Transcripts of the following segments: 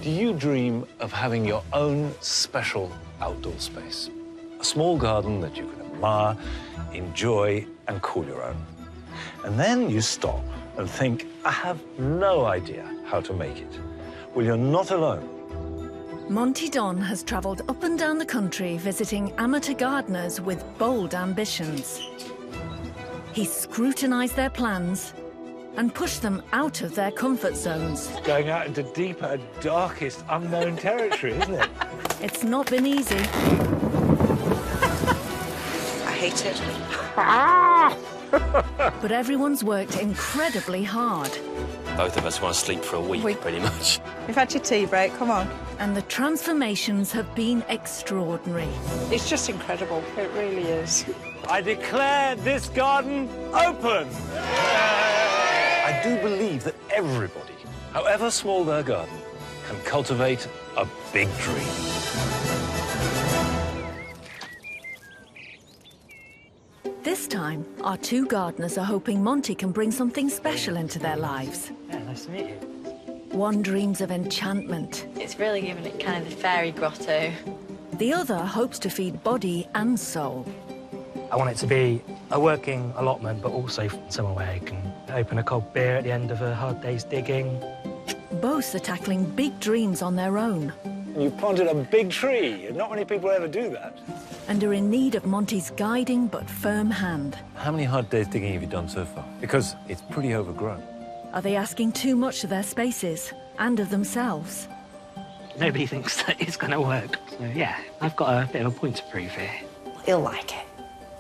Do you dream of having your own special outdoor space? A small garden that you can admire, enjoy, and call your own. And then you stop and think, I have no idea how to make it. Well, you're not alone. Monty Don has travelled up and down the country visiting amateur gardeners with bold ambitions. He's scrutinised their plans and pushed them out of their comfort zones. Going out into deeper, darkest, unknown territory, isn't it? It's not been easy. I hate it. But everyone's worked incredibly hard. Both of us want to sleep for a week, pretty much. You've had your tea break, come on. And the transformations have been extraordinary. It's just incredible, it really is. I declare this garden open! I do believe that everybody, however small their garden, can cultivate a big dream. This time, our two gardeners are hoping Monty can bring something special into their lives. Yeah, nice to meet you. One dreams of enchantment. It's really giving it kind of the fairy grotto. The other hopes to feed body and soul. I want it to be a working allotment, but also somewhere where I can open a cold beer at the end of a hard day's digging. Both are tackling big dreams on their own. You planted a big tree. Not many people ever do that. And are in need of Monty's guiding but firm hand. How many hard days digging have you done so far? Because it's pretty overgrown. Are they asking too much of their spaces and of themselves? Nobody thinks that it's going to work. So, yeah, I've got a bit of a point to prove here. He'll like it.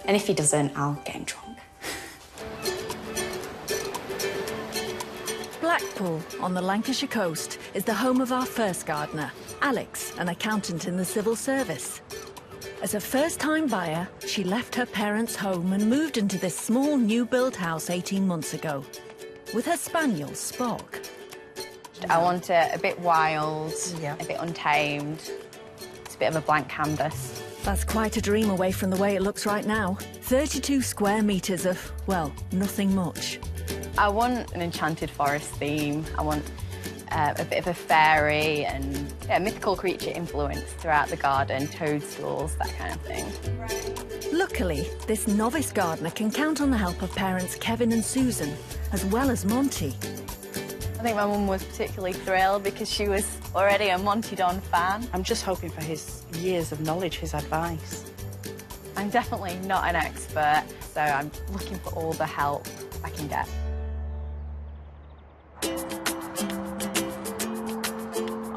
And if he doesn't, I'll get him drunk. Blackpool, on the Lancashire coast, is the home of our first gardener, Alex, an accountant in the civil service. As a first-time buyer, she left her parents' home and moved into this small new-build house 18 months ago, with her spaniel, Spock. I want it a bit wild, a bit untamed. It's a bit of a blank canvas. That's quite a dream away from the way it looks right now. 32 square metres of, well, nothing much. I want an enchanted forest theme. I want a bit of a fairy and mythical creature influence throughout the garden, toadstools, that kind of thing. Luckily, this novice gardener can count on the help of parents Kevin and Susan, as well as Monty. I think my mum was particularly thrilled because she was already a Monty Don fan. I'm just hoping for his years of knowledge, his advice. I'm definitely not an expert, so I'm looking for all the help I can get.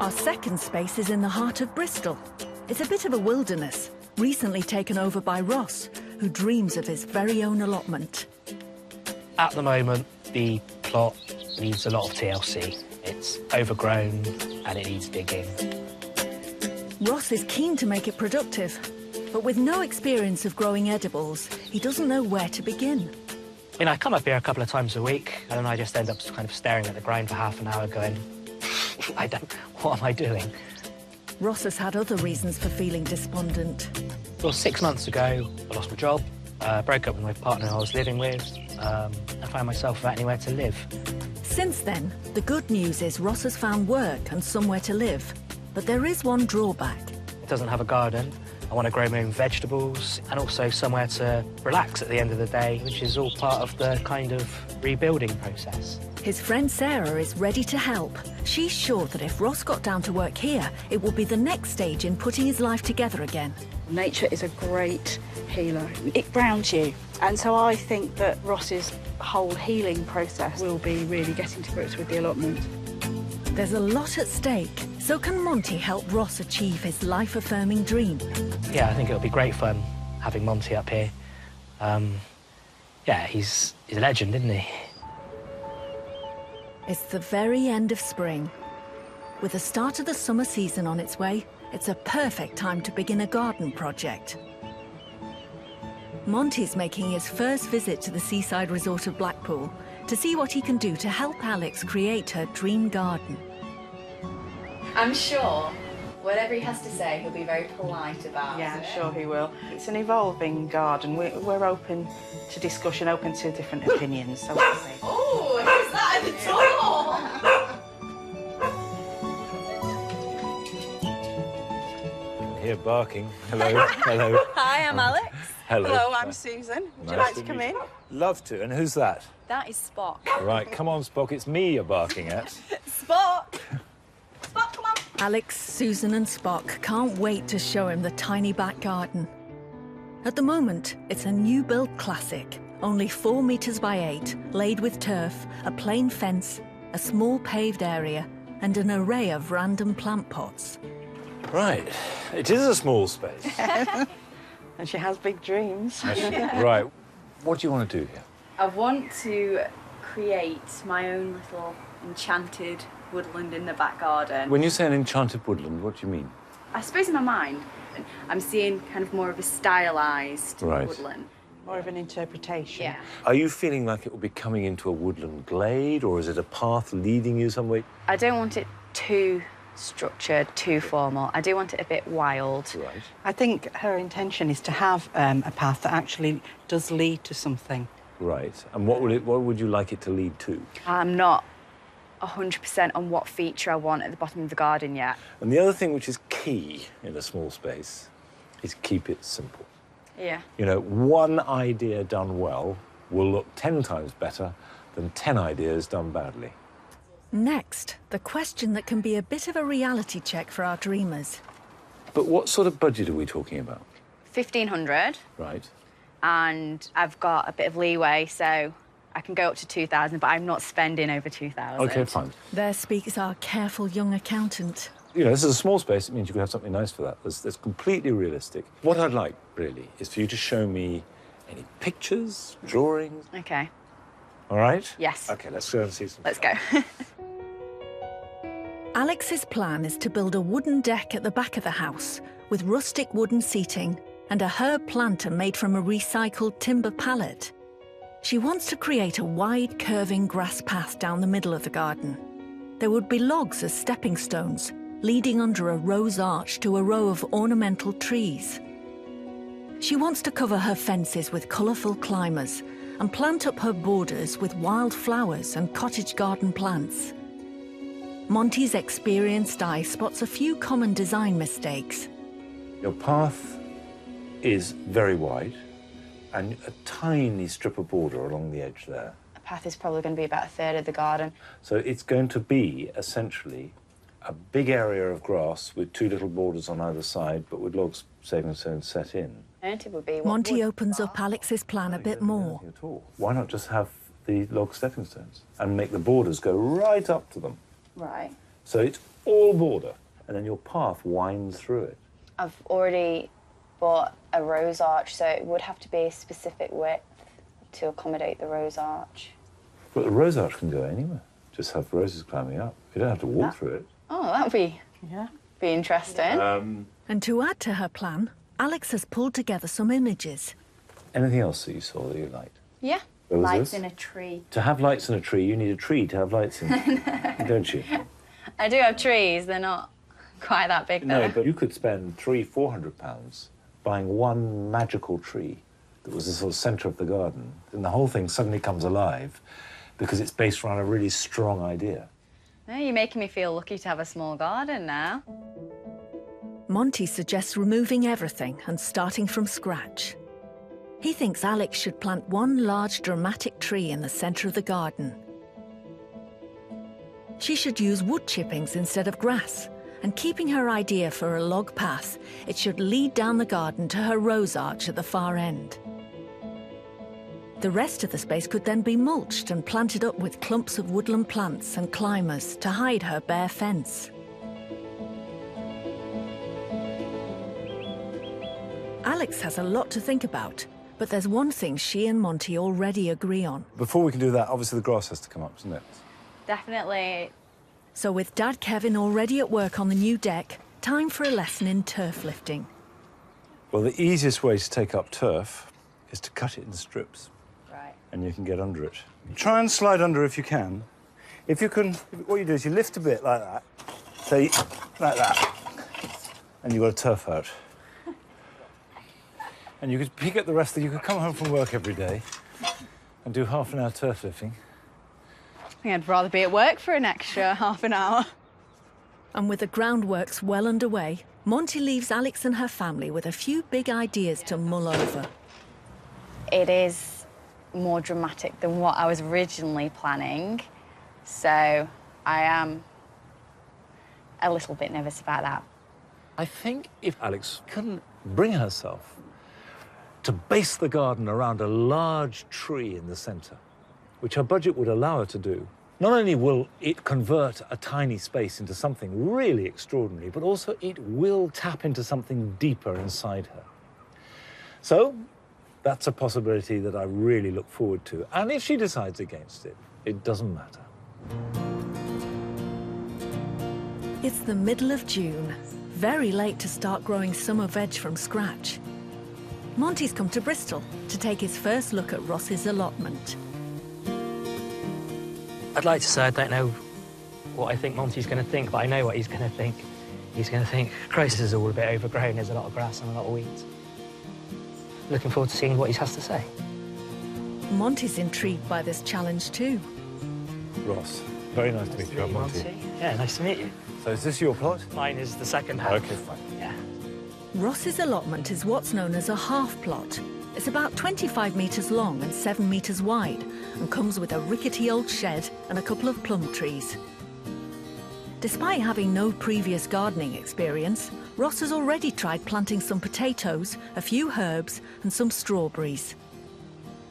Our second space is in the heart of Bristol. It's a bit of a wilderness, recently taken over by Ross, who dreams of his very own allotment. At the moment, the plot needs a lot of TLC. It's overgrown and it needs digging. Ross is keen to make it productive, but with no experience of growing edibles, he doesn't know where to begin. I mean, I come up here a couple of times a week and then I just end up kind of staring at the ground for half an hour going, what am I doing? Ross has had other reasons for feeling despondent. Well, 6 months ago, I lost my job, broke up with my partner I was living with, and found myself without anywhere to live. Since then, the good news is Ross has found work and somewhere to live. But there is one drawback. It doesn't have a garden. I want to grow my own vegetables and also somewhere to relax at the end of the day, which is all part of the kind of rebuilding process. His friend Sarah is ready to help. She's sure that if Ross got down to work here, it will be the next stage in putting his life together again. Nature is a great healer. It grounds you. And so I think that Ross's whole healing process will be really getting to grips with the allotment. There's a lot at stake. So can Monty help Ross achieve his life-affirming dream? Yeah, I think it'll be great fun having Monty up here. Yeah, he's a legend, isn't he? It's the very end of spring. With the start of the summer season on its way, it's a perfect time to begin a garden project. Monty's making his first visit to the seaside resort of Blackpool to see what he can do to help Alex create her dream garden. I'm sure whatever he has to say, he'll be very polite about it. Yeah, I'm sure he will. It's an evolving garden. We're open to discussion, open to different opinions. So we'll see. Oh, who's that at the door? here barking. Hello, hello. Hi, I'm Alex. Hello. Hello, I'm Susan. Would you like to come in? Love to. And who's that? That is Spock. Right, come on, Spock. It's me you're barking at. Spock! Spock, come on. Alex, Susan and Spock can't wait to show him the tiny back garden. At the moment, it's a new-built classic, only 4 metres by 8, laid with turf, a plain fence, a small paved area, and an array of random plant pots. Right. It is a small space. And she has big dreams. Right. What do you want to do here? I want to create my own little enchanted woodland in the back garden. When you say an enchanted woodland, what do you mean? I suppose in my mind, I'm seeing kind of more of a stylised woodland. More of an interpretation. Yeah. Are you feeling like it will be coming into a woodland glade, or is it a path leading you somewhere? I don't want it too structured, too formal. I do want it a bit wild. Right. I think her intention is to have a path that actually does lead to something. Right. And what would you like it to lead to? I'm not 100% on what feature I want at the bottom of the garden yet. And the other thing which is key in a small space is keep it simple. Yeah. You know, one idea done well will look 10 times better than 10 ideas done badly. Next, the question that can be a bit of a reality check for our dreamers. But what sort of budget are we talking about? 1,500. Right. And I've got a bit of leeway, so I can go up to 2,000, but I'm not spending over 2,000. OK, fine. There speaks our careful young accountant. You know, this is a small space. It means you can have something nice for that. That's completely realistic. What I'd like, really, is for you to show me any pictures, drawings. OK. All right? Yes. OK, let's go and see some. Let's go. Alex's plan is to build a wooden deck at the back of the house with rustic wooden seating and a herb planter made from a recycled timber pallet. She wants to create a wide, curving grass path down the middle of the garden. There would be logs as stepping stones, leading under a rose arch to a row of ornamental trees. She wants to cover her fences with colourful climbers and plant up her borders with wild flowers and cottage garden plants. Monty's experienced eye spots a few common design mistakes. Your path is very wide and a tiny strip of border along the edge there. The path is probably going to be about a third of the garden. So it's going to be, essentially, a big area of grass with 2 little borders on either side, but with logs, saving stones set in. It would be Monty opens up Alex's plan a bit more. At all. Why not just have the log stepping stones and make the borders go right up to them? Right. So it's all border, and then your path winds through it. I've already bought a rose arch, so it would have to be a specific width to accommodate the rose arch. But the rose arch can go anywhere. Just have roses climbing up. You don't have to walk through it. Oh, that would be interesting. And to add to her plan, Alex has pulled together some images. Anything else that you saw that you liked? Yeah. Roses? Lights in a tree. To have lights in a tree, you need a tree to have lights in, don't you? I do have trees. They're not quite that big, though. No, but you could spend £300–400 buying one magical tree that was the sort of centre of the garden, and the whole thing suddenly comes alive because it's based around a really strong idea. No, you're making me feel lucky to have a small garden now. Monty suggests removing everything and starting from scratch. He thinks Alex should plant one large dramatic tree in the centre of the garden. She should use wood chippings instead of grass, and keeping her idea for a log path, it should lead down the garden to her rose arch at the far end. The rest of the space could then be mulched and planted up with clumps of woodland plants and climbers to hide her bare fence. Alex has a lot to think about, but there's one thing she and Monty already agree on. Before we can do that, obviously the grass has to come up, doesn't it? Definitely. So with Dad Kevin already at work on the new deck, time for a lesson in turf lifting. Well, the easiest way to take up turf is to cut it in strips. Right. And you can get under it. Try and slide under if you can. If you can, what you do is you lift a bit like that, say, like that, and you've got a turf out. And you could pick up the rest of you could come home from work every day and do half an hour turf lifting. I think I'd rather be at work for an extra half an hour. And with the groundworks well underway, Monty leaves Alex and her family with a few big ideas to mull over. It is more dramatic than what I was originally planning, so I am a little bit nervous about that. I think if Alex can bring herself to base the garden around a large tree in the centre, which her budget would allow her to do, not only will it convert a tiny space into something really extraordinary, but also it will tap into something deeper inside her. So that's a possibility that I really look forward to. And if she decides against it, it doesn't matter. It's the middle of June, very late to start growing summer veg from scratch. Monty's come to Bristol to take his first look at Ross's allotment. I'd like to say I don't know what I think Monty's going to think, but I know what he's going to think. He's going to think, Christ, this is all a bit overgrown, there's a lot of grass and a lot of weeds. Looking forward to seeing what he has to say. Monty's intrigued by this challenge too. Ross, very nice to meet you, Monty. Yeah, nice to meet you. So is this your plot? Mine is the second half. OK, fine. Yeah. Ross's allotment is what's known as a half plot. It's about 25 metres long and 7 metres wide and comes with a rickety old shed and a couple of plum trees. Despite having no previous gardening experience, Ross has already tried planting some potatoes, a few herbs and some strawberries.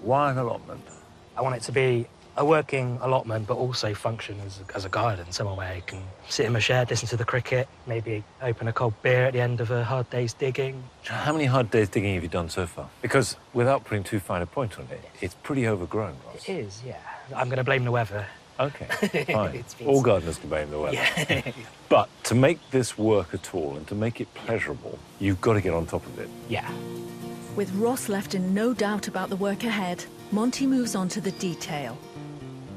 Why an allotment? I want it to be a working allotment, but also function as a garden, somewhere where you can sit in my shed, listen to the cricket, maybe open a cold beer at the end of a hard day's digging. How many hard days digging have you done so far? Because without putting too fine a point on it, it's pretty overgrown, Ross. It is, yeah. I'm going to blame the weather. OK, fine. All gardeners can blame the weather. Yeah. But to make this work at all and to make it pleasurable, you've got to get on top of it. Yeah. With Ross left in no doubt about the work ahead, Monty moves on to the detail.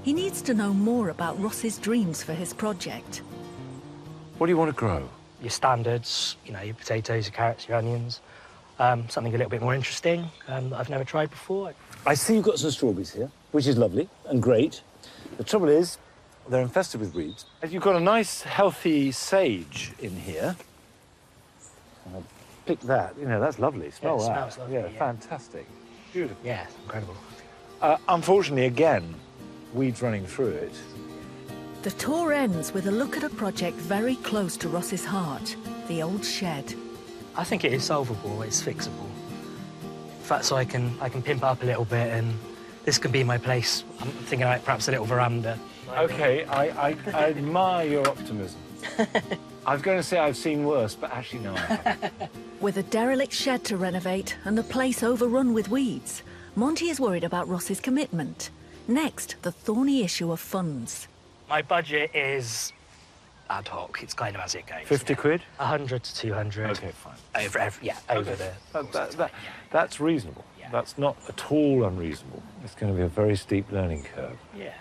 He needs to know more about Ross's dreams for his project. What do you want to grow? Your standards, you know, your potatoes, your carrots, your onions. Something a little bit more interesting that I've never tried before. I see you've got some strawberries here, which is lovely and great. The trouble is, they're infested with weeds. You've got a nice, healthy sage in here. Pick that. You know, that's lovely. Smell that. Smells lovely, yeah, fantastic. Beautiful. Yeah, incredible. Unfortunately, again, weeds running through it. The tour ends with a look at a project very close to Ross's heart, the old shed. I think it is solvable, it's fixable. In fact, so I can pimp it up a little bit and this can be my place. I'm thinking like perhaps a little veranda. OK, I admire your optimism. I was going to say I've seen worse, but actually no, I haven't. With a derelict shed to renovate and the place overrun with weeds, Monty is worried about Ross's commitment. Next, the thorny issue of funds. My budget is ad hoc. It's kind of as it goes. 50 quid? 100 to 200. OK, fine. Over the... That's reasonable. Yeah. That's not at all unreasonable. It's going to be a very steep learning curve. Yeah.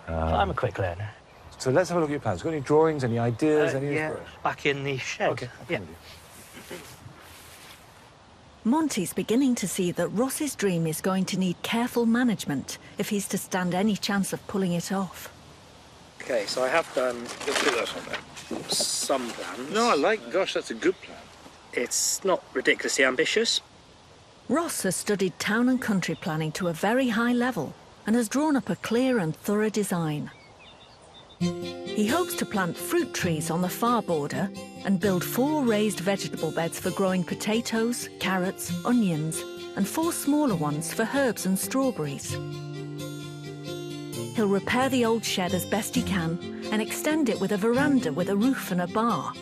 I'm a quick learner. So let's have a look at your plans. Got any drawings, any ideas, any inspiration? Back in the shed. OK, yeah. Monty's beginning to see that Ross's dream is going to need careful management if he's to stand any chance of pulling it off. OK, so I have done... Let's put that on there. Some plans. No, I like... Gosh, that's a good plan. It's not ridiculously ambitious. Ross has studied town and country planning to a very high level and has drawn up a clear and thorough design. He hopes to plant fruit trees on the far border and build 4 raised vegetable beds for growing potatoes, carrots, onions, and 4 smaller ones for herbs and strawberries. He'll repair the old shed as best he can and extend it with a veranda with a roof and a bar.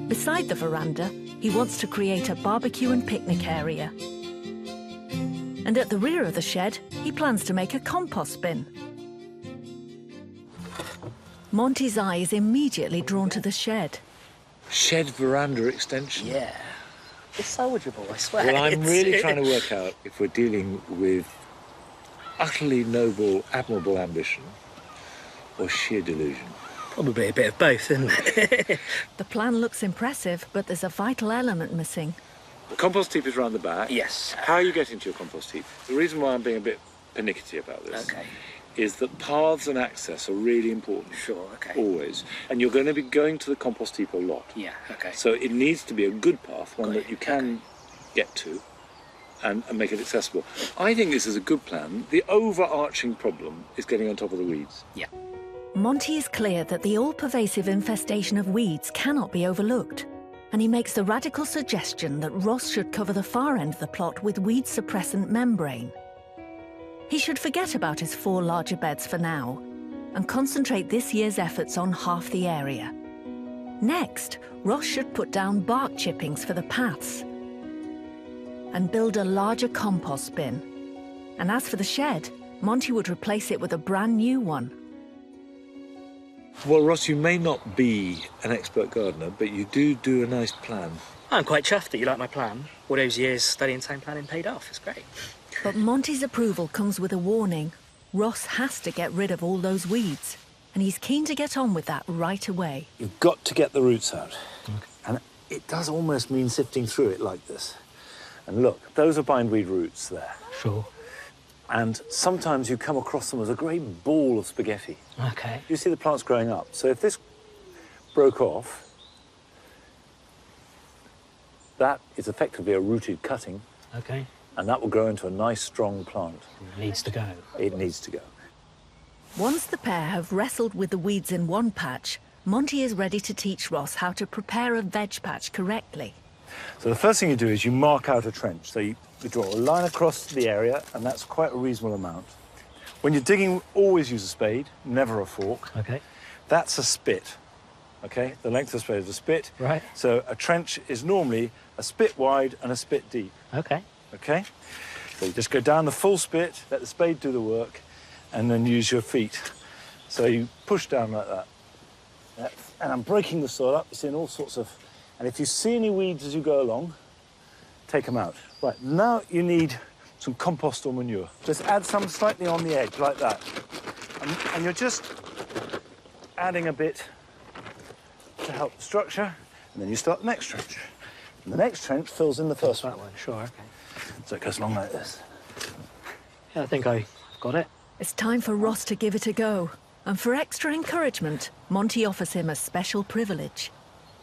Beside the veranda, he wants to create a barbecue and picnic area. And at the rear of the shed, he plans to make a compost bin. Monty's eye is immediately drawn to the shed. Shed veranda extension? Yeah. It's salvageable, I swear. Well, I'm really trying to work out if we're dealing with utterly noble, admirable ambition or sheer delusion. Probably a bit of both, isn't it? The plan looks impressive, but there's a vital element missing. The compost heap is round the back. Yes. How are you getting to your compost heap? The reason why I'm being a bit pernickety about this is that paths and access are really important. Sure, okay. Always. And you're going to be going to the compost heap a lot. Yeah, okay. So it needs to be a good path, one that you can get to and make it accessible. I think this is a good plan. The overarching problem is getting on top of the weeds. Yeah. Monty is clear that the all-pervasive infestation of weeds cannot be overlooked, and he makes the radical suggestion that Ross should cover the far end of the plot with weed-suppressant membrane. He should forget about his 4 larger beds for now and concentrate this year's efforts on half the area. Next, Ross should put down bark chippings for the paths and build a larger compost bin. And as for the shed, Monty would replace it with a brand new one. Well, Ross, you may not be an expert gardener, but you do a nice plan. I'm quite chuffed that you like my plan. All those years studying town planning paid off. It's great. But Monty's approval comes with a warning. Ross has to get rid of all those weeds, and he's keen to get on with that right away. You've got to get the roots out. Okay. And it does almost mean sifting through it like this. And look, those are bindweed roots there. Sure. And sometimes you come across them as a great ball of spaghetti. Okay. You see the plants growing up. So if this broke off, that is effectively a rooted cutting. Okay. And that will grow into a nice, strong plant. It needs to go. It needs to go. Once the pair have wrestled with the weeds in one patch, Monty is ready to teach Ross how to prepare a veg patch correctly. So the first thing you do is you mark out a trench. So you draw a line across the area, and that's quite a reasonable amount. When you're digging, always use a spade, never a fork. Okay. That's a spit, okay? The length of the spade is a spit. Right. So a trench is normally a spit wide and a spit deep. Okay. Okay? So you just go down the full spit, let the spade do the work, and then use your feet. So you push down like that. And I'm breaking the soil up. You're seeing all sorts of... And if you see any weeds as you go along, take them out. Right, now you need some compost or manure. Just add some slightly on the edge, like that. And you're just adding a bit to help the structure, and then you start the next trench. And the next trench fills in the first one. That one, sure, okay. So it goes along like this. Yeah, I think I've got it. It's time for Ross to give it a go. And for extra encouragement, Monty offers him a special privilege.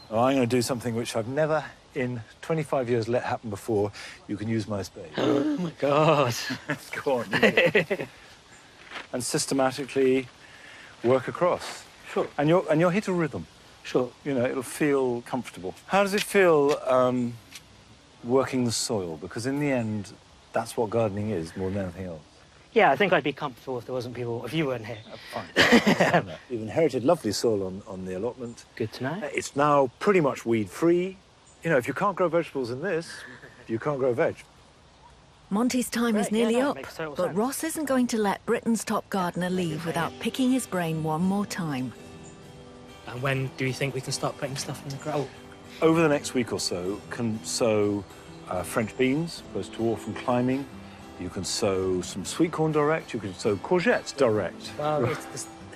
Well, I'm going to do something which I've never, in 25 years, let happen before. You can use my spade. Oh, my God. Go on. And systematically work across. Sure. And you'll hit a rhythm. Sure. You know, it'll feel comfortable. How does it feel working the soil? Because in the end, that's what gardening is more than anything else. Yeah, I think I'd be comfortable if there wasn't people, if you weren't here. Fine. You've inherited lovely soil on the allotment. Good to know. It's now pretty much weed-free. You know, if you can't grow vegetables in this, you can't grow veg. Monty's time is nearly up, makes total but sense. Ross isn't going to let Britain's top gardener leave without picking his brain one more time. And when do you think we can start putting stuff in the ground? Over the next week or so, can sow French beans, both dwarf and climbing. You can sow some sweet corn direct. You can sow courgettes direct. Well,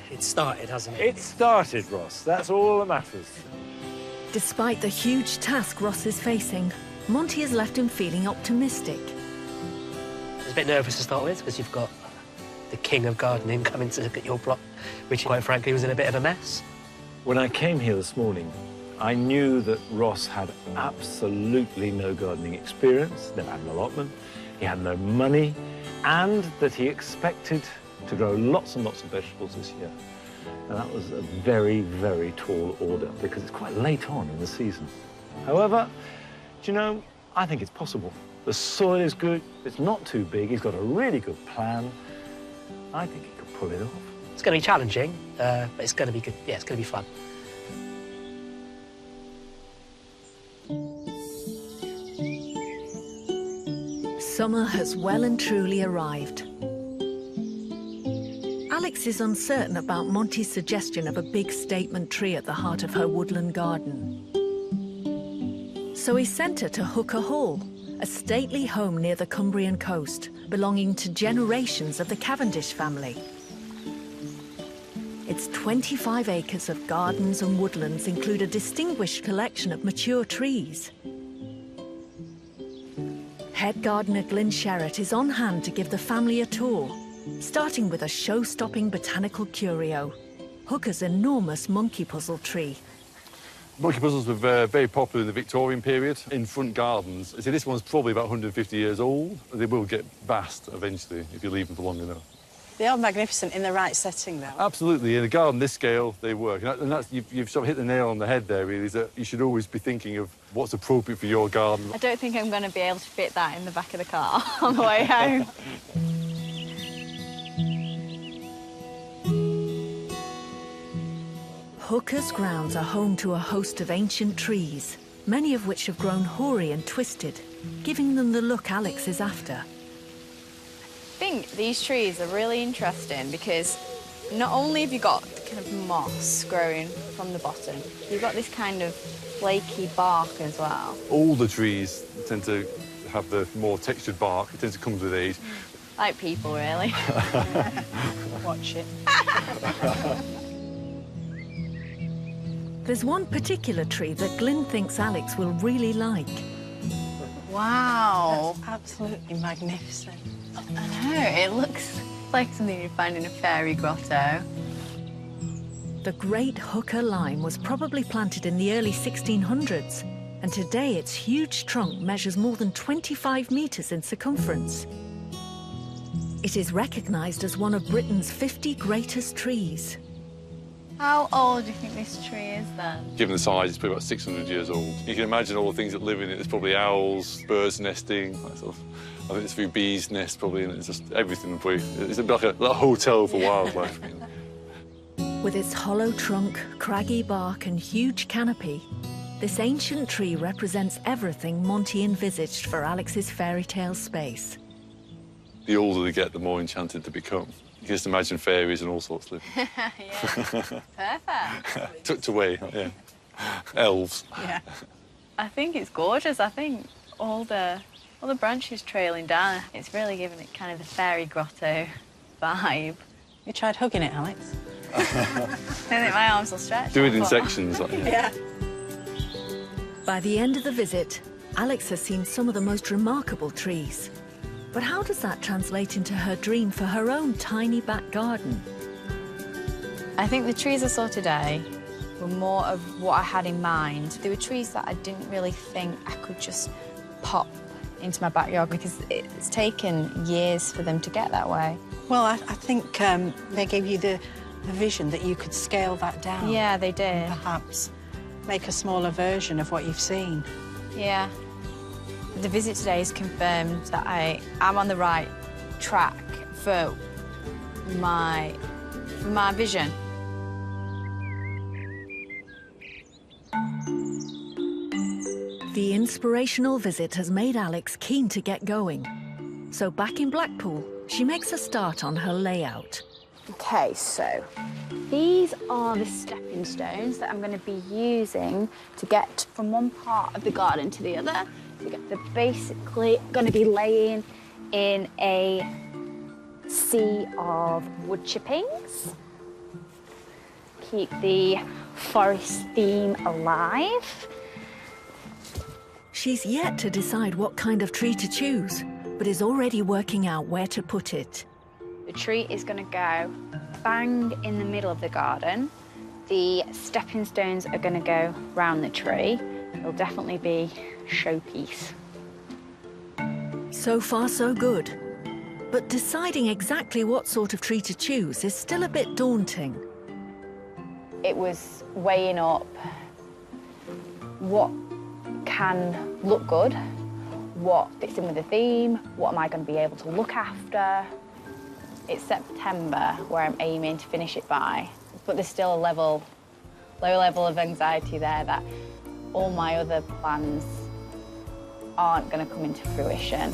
it's started, hasn't it? It started, Ross. That's all that matters. Despite the huge task Ross is facing, Monty has left him feeling optimistic. I was a bit nervous to start with, because you've got the king of gardening coming to look at your plot, which, quite frankly, was in a bit of a mess. When I came here this morning, I knew that Ross had absolutely no gardening experience, never had an allotment, he had no money, and that he expected to grow lots and lots of vegetables this year. And that was a very, very tall order, because it's quite late on in the season. However, do you know, I think it's possible. The soil is good, it's not too big, he's got a really good plan. I think he could pull it off. It's going to be challenging, but it's going to be good. Yeah, it's going to be fun. Summer has well and truly arrived. Alex is uncertain about Monty's suggestion of a big statement tree at the heart of her woodland garden. So he sent her to Hooker Hall, a stately home near the Cumbrian coast, belonging to generations of the Cavendish family. Its 25 acres of gardens and woodlands include a distinguished collection of mature trees. Head gardener Glyn Sherratt is on hand to give the family a tour, starting with a show-stopping botanical curio, Hooker's enormous monkey puzzle tree. Monkey puzzles were very popular in the Victorian period in front gardens. See, this one's probably about 150 years old. They will get vast eventually if you leave them for long enough. They are magnificent in the right setting, though. Absolutely. In a garden this scale, they work. And that's, you've sort of hit the nail on the head there, really, is that you should always be thinking of what's appropriate for your garden. I don't think I'm going to be able to fit that in the back of the car on the way home. Hooker's grounds are home to a host of ancient trees, many of which have grown hoary and twisted, giving them the look Alex is after. I think these trees are really interesting because not only have you got kind of moss growing from the bottom, you've got this kind of flaky bark as well. All the trees tend to have the more textured bark. It tends to come with age. Like people, really. Watch it. There's one particular tree that Glyn thinks Alex will really like. Wow. That's absolutely magnificent. I know, it looks like something you'd find in a fairy grotto. The great Hooker lime was probably planted in the early 1600s, and today its huge trunk measures more than 25 metres in circumference. It is recognised as one of Britain's 50 greatest trees. How old do you think this tree is then? Given the size, it's probably about 600 years old. You can imagine all the things that live in it. There's probably owls, birds nesting, that sort of, I think there's a few bees' nests probably, and it's just everything. It's like a hotel for wildlife. With its hollow trunk, craggy bark and huge canopy, this ancient tree represents everything Monty envisaged for Alex's fairy tale space. The older they get, the more enchanted they become. You can just imagine fairies and all sorts living. Yeah, perfect. Tucked away, yeah. Elves. Yeah. I think it's gorgeous. I think all the branches trailing down, it's really giving it kind of the fairy grotto vibe. You tried hugging it, Alex? I don't think my arms will stretch. Do it in sections. Like, yeah. By the end of the visit, Alex has seen some of the most remarkable trees. But how does that translate into her dream for her own tiny back garden? I think the trees I saw today were more of what I had in mind. They were trees that I didn't really think I could just pop into my backyard because it's taken years for them to get that way. Well, I think they gave you the vision that you could scale that down. Yeah, they did. Perhaps make a smaller version of what you've seen. Yeah. The visit today has confirmed that I am on the right track for my vision. The inspirational visit has made Alex keen to get going. So back in Blackpool, she makes a start on her layout. Okay, so these are the stepping stones that I'm going to be using to get from one part of the garden to the other. They're basically going to be laying in a sea of wood chippings. Keep the forest theme alive. She's yet to decide what kind of tree to choose, but is already working out where to put it. The tree is going to go bang in the middle of the garden. The stepping stones are going to go round the tree. It'll definitely be showpiece. So far, so good. But deciding exactly what sort of tree to choose is still a bit daunting. It was weighing up what can look good, what fits in with the theme, what am I going to be able to look after. It's September where I'm aiming to finish it by, but there's still a low level of anxiety there that all my other plans aren't going to come into fruition.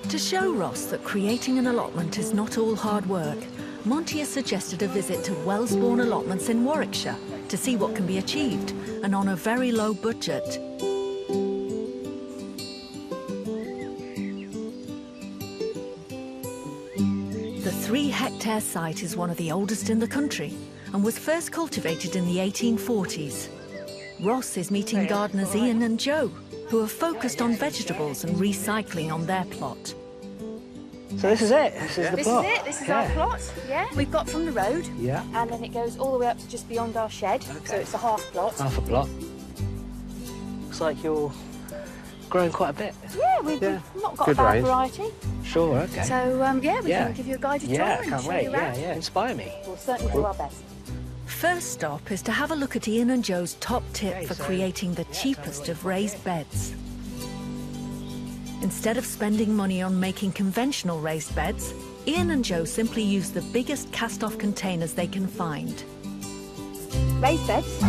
To show Ross that creating an allotment is not all hard work, Monty has suggested a visit to Wellsbourne Allotments in Warwickshire to see what can be achieved, and on a very low budget. The 3-hectare site is one of the oldest in the country and was first cultivated in the 1840s. Ross is meeting gardeners Ian and Joe, who are focused on vegetables and recycling on their plot. So this is it? This is the plot? This is it, this is our plot, yeah. We've got from the road, and then it goes all the way up to just beyond our shed, so it's a half plot. Half a plot. Looks like you're growing quite a bit. Yeah, we've not got a bad variety. Sure, OK. So, we can give you a guided tour and can't show wait. you around. Yeah, inspire me. We'll certainly do our best. First stop is to have a look at Ian and Joe's top tip for creating the cheapest of raised beds. Instead of spending money on making conventional raised beds, Ian and Joe simply use the biggest cast-off containers they can find. Raised beds.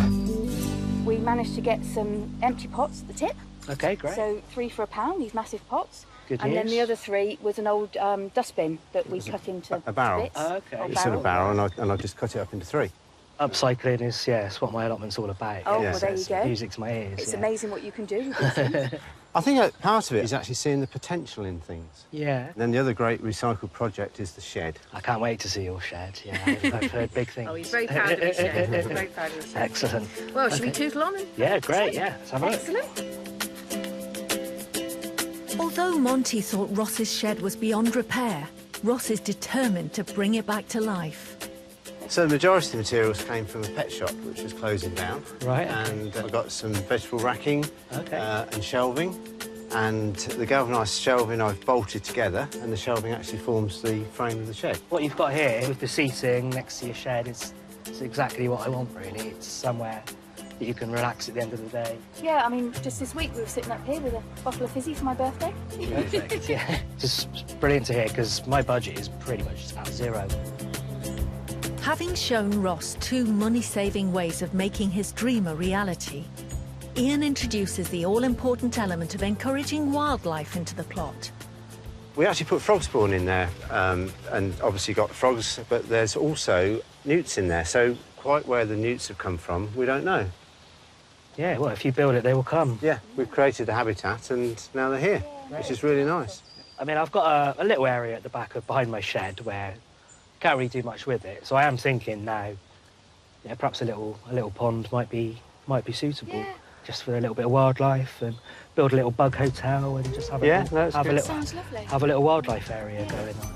We managed to get some empty pots at the tip. OK, great. So 3 for £1, these massive pots. Good and news. then the other 3 was an old dustbin that we cut into a barrel. bits. OK. It's in a barrel, and I just cut it up into 3. Upcycling is, it's what my allotment's all about. Oh, well, there you go. Music to my ears. It's amazing what you can do with these things. I think part of it is actually seeing the potential in things. Yeah. And then the other great recycled project is the shed. I can't wait to see your shed. Yeah, I've heard big things. Oh, he's very proud of his shed. He's very proud of his shed. Excellent. Well, should we tootle on? Yeah, great. Yeah, let's have a look. Excellent. Although Monty thought Ross's shed was beyond repair, Ross is determined to bring it back to life. So the majority of the materials came from a pet shop, which was closing down. Right. And I got some vegetable racking OK. And shelving. And the galvanised shelving I've bolted together, and the shelving actually forms the frame of the shed. What you've got here with the seating next to your shed is exactly what I want, really. It's somewhere that you can relax at the end of the day. Yeah, I mean, just this week we were sitting up here with a bottle of fizzy for my birthday. Perfect, yeah. It's brilliant to hear, because my budget is pretty much just about zero. Having shown Ross 2 money-saving ways of making his dream a reality, Ian introduces the all-important element of encouraging wildlife into the plot. We actually put frog spawn in there, and obviously got frogs, but there's also newts in there, so quite where the newts have come from, we don't know. Yeah, well, if you build it, they will come. Yeah, we've created the habitat, and now they're here, which is really nice. I mean, I've got a little area at the back behind my shed where I can't really do much with it, so I am thinking now, perhaps a little pond might be suitable. Yeah. Just for a little bit of wildlife, and build a little bug hotel and just have a little wildlife area going on.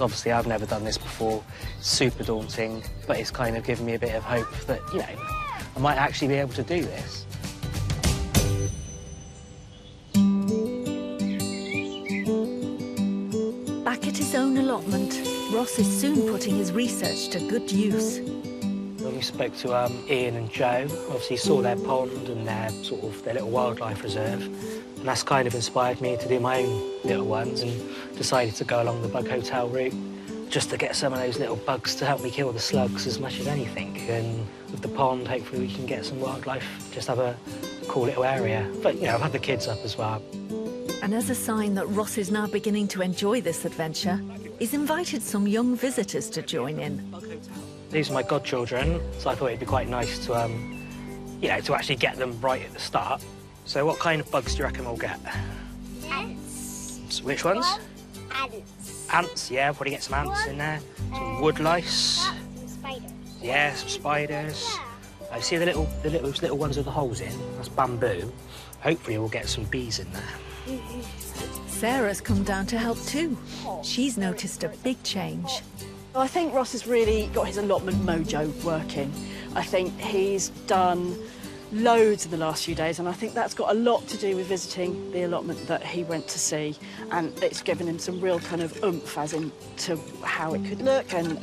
Obviously, I've never done this before. It's super daunting, but it's kind of given me a bit of hope that, I might actually be able to do this. Back at his own allotment, Ross is soon putting his research to good use. When we spoke to Ian and Joe, obviously saw their pond and their little wildlife reserve, and that's kind of inspired me to do my own little ones, and decided to go along the bug hotel route just to get some of those little bugs to help me kill the slugs as much as anything. And with the pond, hopefully we can get some wildlife, just have a cool little area. But, I've had the kids up as well. And as a sign that Ross is now beginning to enjoy this adventure, he's invited some young visitors to join in. These are my godchildren, so I thought it'd be quite nice to, to actually get them right at the start. So what kind of bugs do you reckon we'll get? Ants. Which ones? Ants. Ants, yeah, probably get some ants in there. Some wood lice. Some spiders. Yeah, some spiders. Yeah. I see the little ones with the holes in. That's bamboo. Hopefully we'll get some bees in there. Sarah's come down to help too. She's noticed a big change. I think Ross has really got his allotment mojo working. I think he's done loads in the last few days, and I think that's got a lot to do with visiting the allotment that he went to see, and it's given him some real kind of oomph as in to how it could look and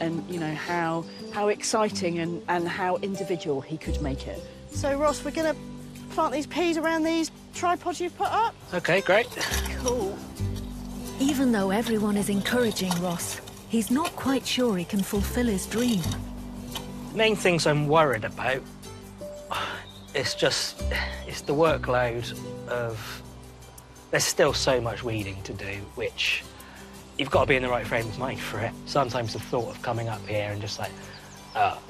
how exciting and how individual he could make it. So Ross, we're going to plant these peas around these tripods you've put up. OK, great. Cool. Even though everyone is encouraging Ross, he's not quite sure he can fulfill his dream. The main things I'm worried about, it's the workload of... There's still so much weeding to do, which you've got to be in the right frame of mind for it. Sometimes the thought of coming up here and just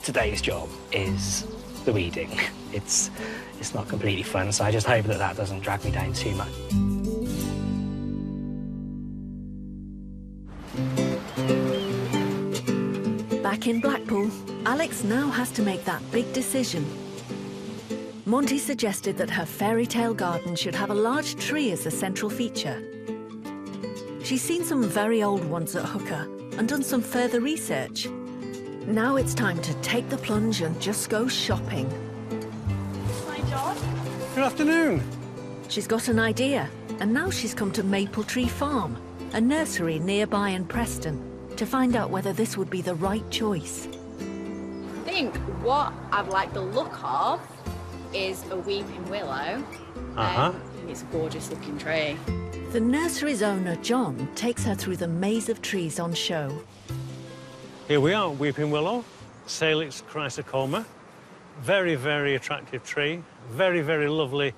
today's job is the weeding. It's not completely fun, so I just hope that doesn't drag me down too much. Back in Blackpool, Alex now has to make that big decision. Monty suggested that her fairy tale garden should have a large tree as the central feature. She's seen some very old ones at Hooker and done some further research. Now it's time to take the plunge and just go shopping. Hi, John. Good afternoon. She's got an idea, and now she's come to Maple Tree Farm, a nursery nearby in Preston, to find out whether this would be the right choice. I think what I've liked the look of is a weeping willow. I think it's a gorgeous looking tree. The nursery's owner, John, takes her through the maze of trees on show. Here we are, weeping willow, Salix chrysocoma. Very, very attractive tree. Very, very lovely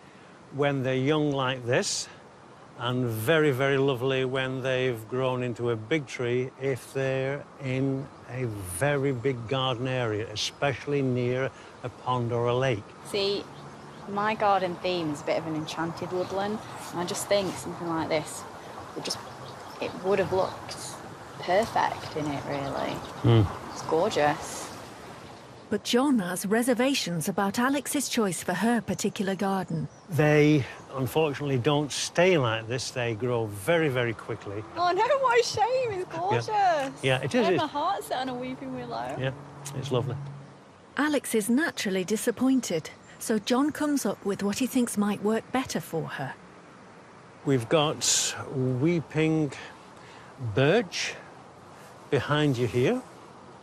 when they're young like this, and very, very lovely when they've grown into a big tree if they're in a very big garden area, especially near a pond or a lake. See, my garden theme is a bit of an enchanted woodland, and I just think something like this it would have looked perfect in it, really. It's gorgeous. But John has reservations about Alex's choice for her particular garden. They, unfortunately, don't stay like this. They grow very, very quickly. Oh no, what a shame, it's gorgeous. Yeah, it is. I have my heart set on a weeping willow. Yeah, it's lovely. Alex is naturally disappointed, so John comes up with what he thinks might work better for her. We've got weeping birch behind you here.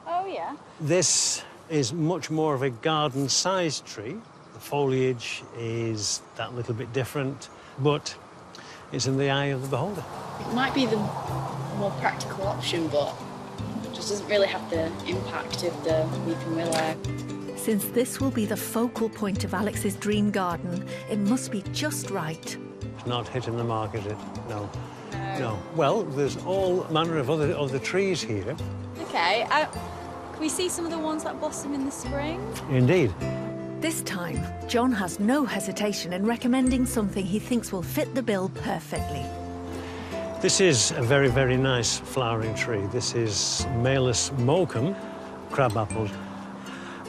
Oh, yeah. This is much more of a garden-sized tree. The foliage is that little bit different, but it's in the eye of the beholder. It might be the more practical option, but it just doesn't really have the impact of the weeping willow. Since this will be the focal point of Alex's dream garden, it must be just right. It's not hitting the mark, is it? No. No. Well, there's all manner of other trees here. Okay, can we see some of the ones that blossom in the spring? Indeed. This time, John has no hesitation in recommending something he thinks will fit the bill perfectly. This is a very, very nice flowering tree. This is Malus mochum, crabapple.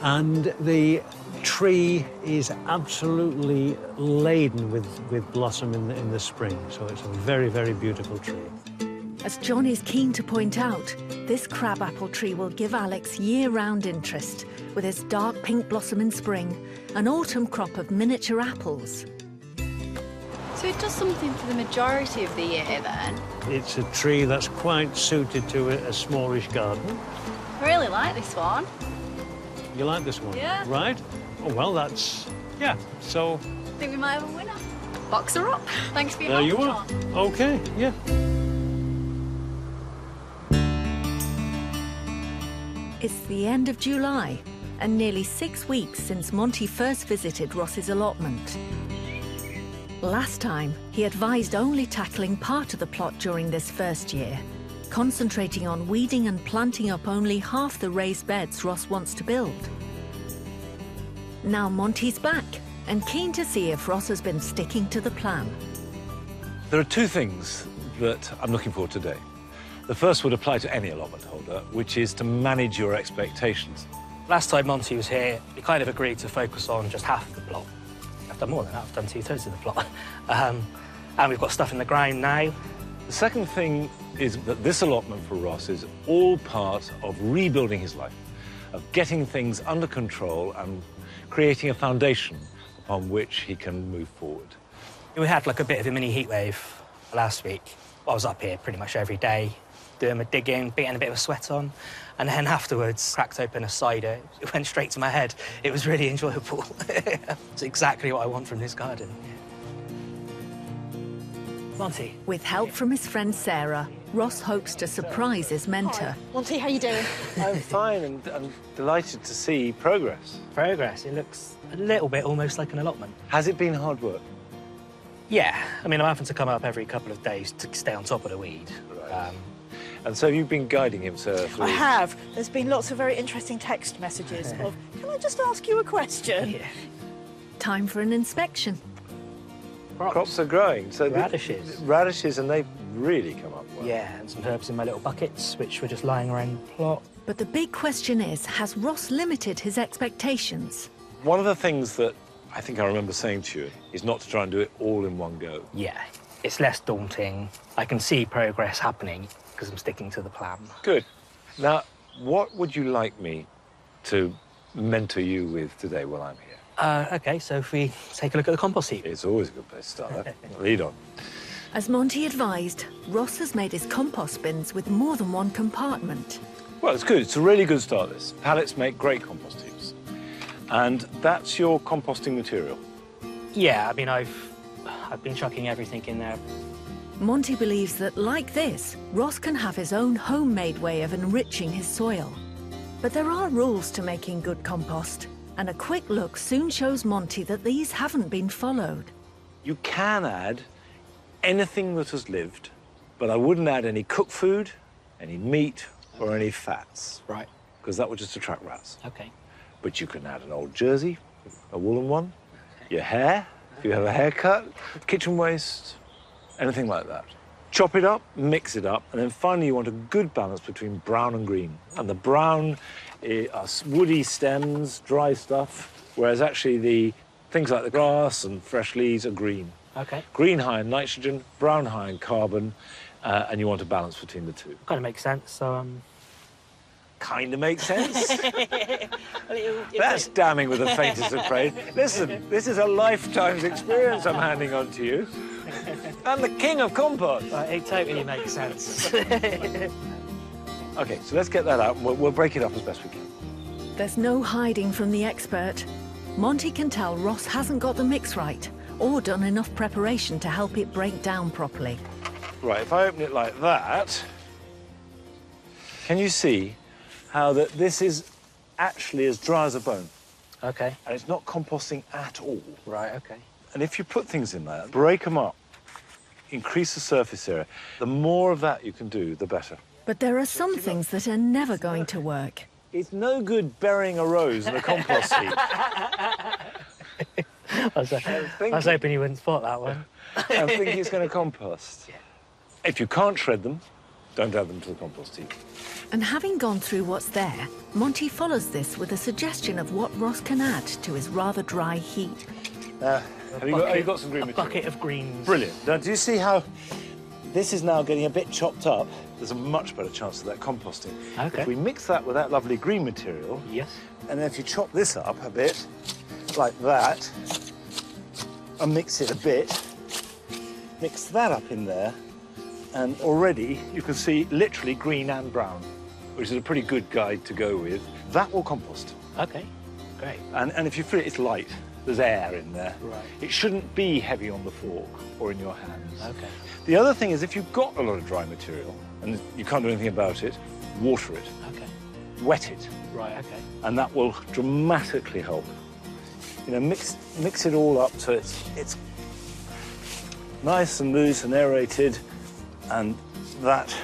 And the tree is absolutely laden with blossom in the spring, so it's a very, very beautiful tree. As John is keen to point out, this crabapple tree will give Alex year-round interest, with its dark pink blossom in spring, an autumn crop of miniature apples. So it does something for the majority of the year, then? It's a tree that's quite suited to a smallish garden. I really like this one. You like this one? Yeah. Right? Oh, well, that's... yeah, so... I think we might have a winner. Box her up. Thanks for your there help, you are. John. OK, yeah. It's the end of July, and nearly 6 weeks since Monty first visited Ross's allotment. Last time, he advised only tackling part of the plot during this first year, concentrating on weeding and planting up only half the raised beds Ross wants to build. Now Monty's back, and keen to see if Ross has been sticking to the plan. There are two things that I'm looking for today. The first would apply to any allotment holder, which is to manage your expectations. Last time Monty was here, we kind of agreed to focus on just half of the plot. I've done more than that, I've done 2/3 of the plot. And we've got stuff in the ground now. The second thing is that this allotment for Ross is all part of rebuilding his life, of getting things under control and creating a foundation upon which he can move forward. We had like a bit of a mini heatwave last week. I was up here pretty much every day, doing my digging, getting a bit of a sweat on, and then afterwards cracked open a cider. It went straight to my head. It was really enjoyable. It's exactly what I want from this garden. Monty. With help from his friend Sarah, Ross hopes to surprise his mentor. Hi. Monty, how you doing? I'm fine, and I'm delighted to see progress. Progress? It looks a little bit almost like an allotment. Has it been hard work? Yeah. I mean, I'm having to come up every couple of days to stay on top of the weed. Right. And so you've been guiding him, sir, through... I have. There's been lots of very interesting text messages of, can I just ask you a question? Yeah. Time for an inspection. Crops are growing. So radishes. Radishes, and they've really come up well. Yeah, and some herbs in my little buckets, which were just lying around the plot. But the big question is, has Ross limited his expectations? One of the things that I think I remember saying to you, is not to try and do it all in one go. Yeah, it's less daunting. I can see progress happening because I'm sticking to the plan. Good. Now, what would you like me to mentor you with today while I'm here? OK, so if we take a look at the compost heap. It's always a good place to start. Lead on. As Monty advised, Ross has made his compost bins with more than one compartment. Well, it's good. It's a really good start, this. Pallets make great compost heaps. And that's your composting material? Yeah, I mean, I've been chucking everything in there. Monty believes that, like this, Ross can have his own homemade way of enriching his soil. But there are rules to making good compost, and a quick look soon shows Monty that these haven't been followed. You can add anything that has lived, but I wouldn't add any cooked food, any meat, or any fats. Right. Because that would just attract rats. OK. But you can add an old jersey, a woolen one, your hair, if you have a haircut, kitchen waste, anything like that. Chop it up, mix it up, and then finally you want a good balance between brown and green. And the brown are woody stems, dry stuff, whereas actually the things like the grass and fresh leaves are green. OK. Green high in nitrogen, brown high in carbon, and you want a balance between the two. Kind of makes sense, so... Kind of makes sense. That's damning with the faintest of praise. Listen, this is a lifetime's experience I'm handing on to you. I'm the king of compost. It totally makes sense. OK, so let's get that out and we'll break it up as best we can. There's no hiding from the expert. Monty can tell Ross hasn't got the mix right or done enough preparation to help it break down properly. Right, if I open it like that, can you see how that this is actually as dry as a bone? OK. And it's not composting at all. Right, OK. And if you put things in there, break them up, increase the surface area, the more of that you can do, the better. But there are some things that are never going to work. It's no good burying a rose in a compost heap. I was hoping you wouldn't spot that one. I'm thinking it's going to compost. Yeah. If you can't shred them, don't add them to the compost heap. And having gone through what's there, Monty follows this with a suggestion of what Ross can add to his rather dry heap. Have you got some green material? A bucket of greens. Brilliant. Now, do you see how this is now getting a bit chopped up? There's a much better chance of that composting. OK. If we mix that with that lovely green material... Yes. And then if you chop this up a bit, like that, and mix it a bit, mix that up in there, and already you can see literally green and brown, which is a pretty good guide to go with. That will compost. OK, great. And if you feel it's light, there's air in there. Right. It shouldn't be heavy on the fork or in your hands. OK. The other thing is if you've got a lot of dry material and you can't do anything about it, water it. OK. Wet it. Right, OK. And that will dramatically help. You know, mix it all up so it's nice and loose and aerated, and that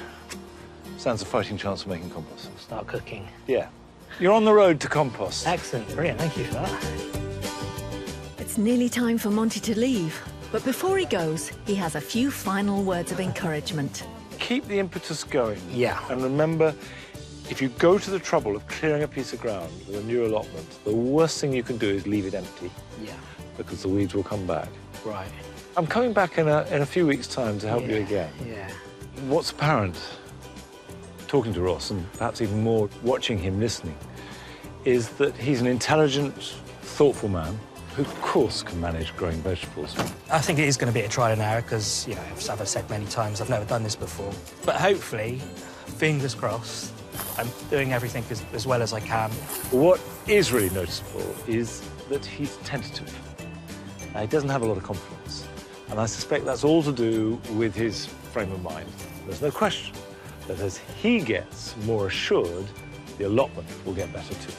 stands a fighting chance of making compost. Start cooking. Yeah. You're on the road to compost. Excellent, brilliant, thank you for that. It's nearly time for Monty to leave, but before he goes, he has a few final words of encouragement. Keep the impetus going. Yeah. And remember, if you go to the trouble of clearing a piece of ground with a new allotment, the worst thing you can do is leave it empty. Yeah. Because the weeds will come back. Right. I'm coming back in a few weeks' time to help you again. Yeah. What's apparent, talking to Ross, and perhaps even more watching him listening, is that he's an intelligent, thoughtful man who, of course, can manage growing vegetables. I think it is going to be a trial and error because, you know, as I've said many times, I've never done this before. But hopefully, fingers crossed, I'm doing everything as well as I can. What is really noticeable is that he's tentative. He doesn't have a lot of confidence. And I suspect that's all to do with his frame of mind. There's no question that as he gets more assured, the allotment will get better too.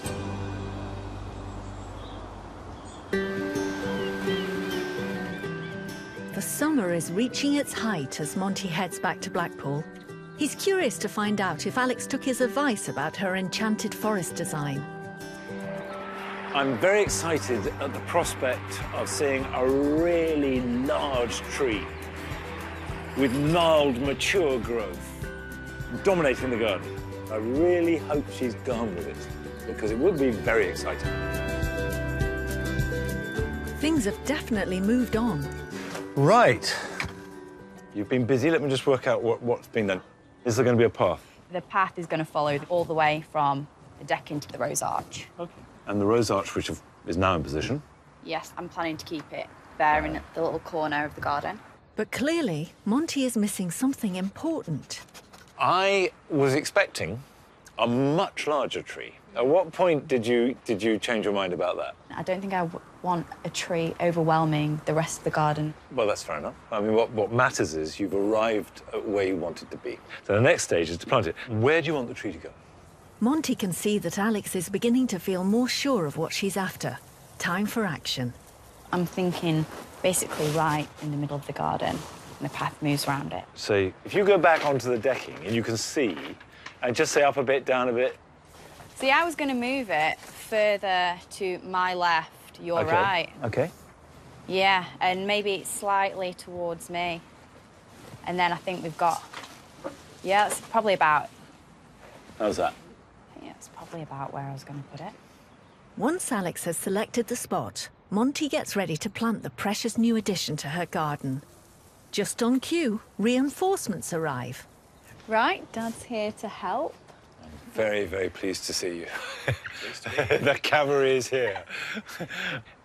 The summer is reaching its height as Monty heads back to Blackpool. He's curious to find out if Alex took his advice about her enchanted forest design. I'm very excited at the prospect of seeing a really large tree with gnarled, mature growth dominating the garden. I really hope she's gone with it, because it would be very exciting. Things have definitely moved on. Right. You've been busy. Let me just work out what's been done. Is there going to be a path? The path is going to follow all the way from the deck into the rose arch. OK. And the rose arch, which is now in position? Yes, I'm planning to keep it there in the little corner of the garden. But clearly, Monty is missing something important. I was expecting a much larger tree. At what point did you change your mind about that? I don't think I want a tree overwhelming the rest of the garden. Well, that's fair enough. I mean, what matters is you've arrived at where you wanted to be. So the next stage is to plant it. Where do you want the tree to go? Monty can see that Alex is beginning to feel more sure of what she's after. Time for action. I'm thinking basically right in the middle of the garden, and the path moves around it. So if you go back onto the decking and you can see, and just say up a bit, down a bit. See, I was going to move it further to my left, your Okay. right. OK. Yeah, and maybe slightly towards me. And then I think we've got... Yeah, it's probably about... How's that? Yeah, it's probably about where I was going to put it. Once Alex has selected the spot, Monty gets ready to plant the precious new addition to her garden. Just on cue, reinforcements arrive. Right, Dad's here to help. Very, very pleased to see you. The cavalry is here.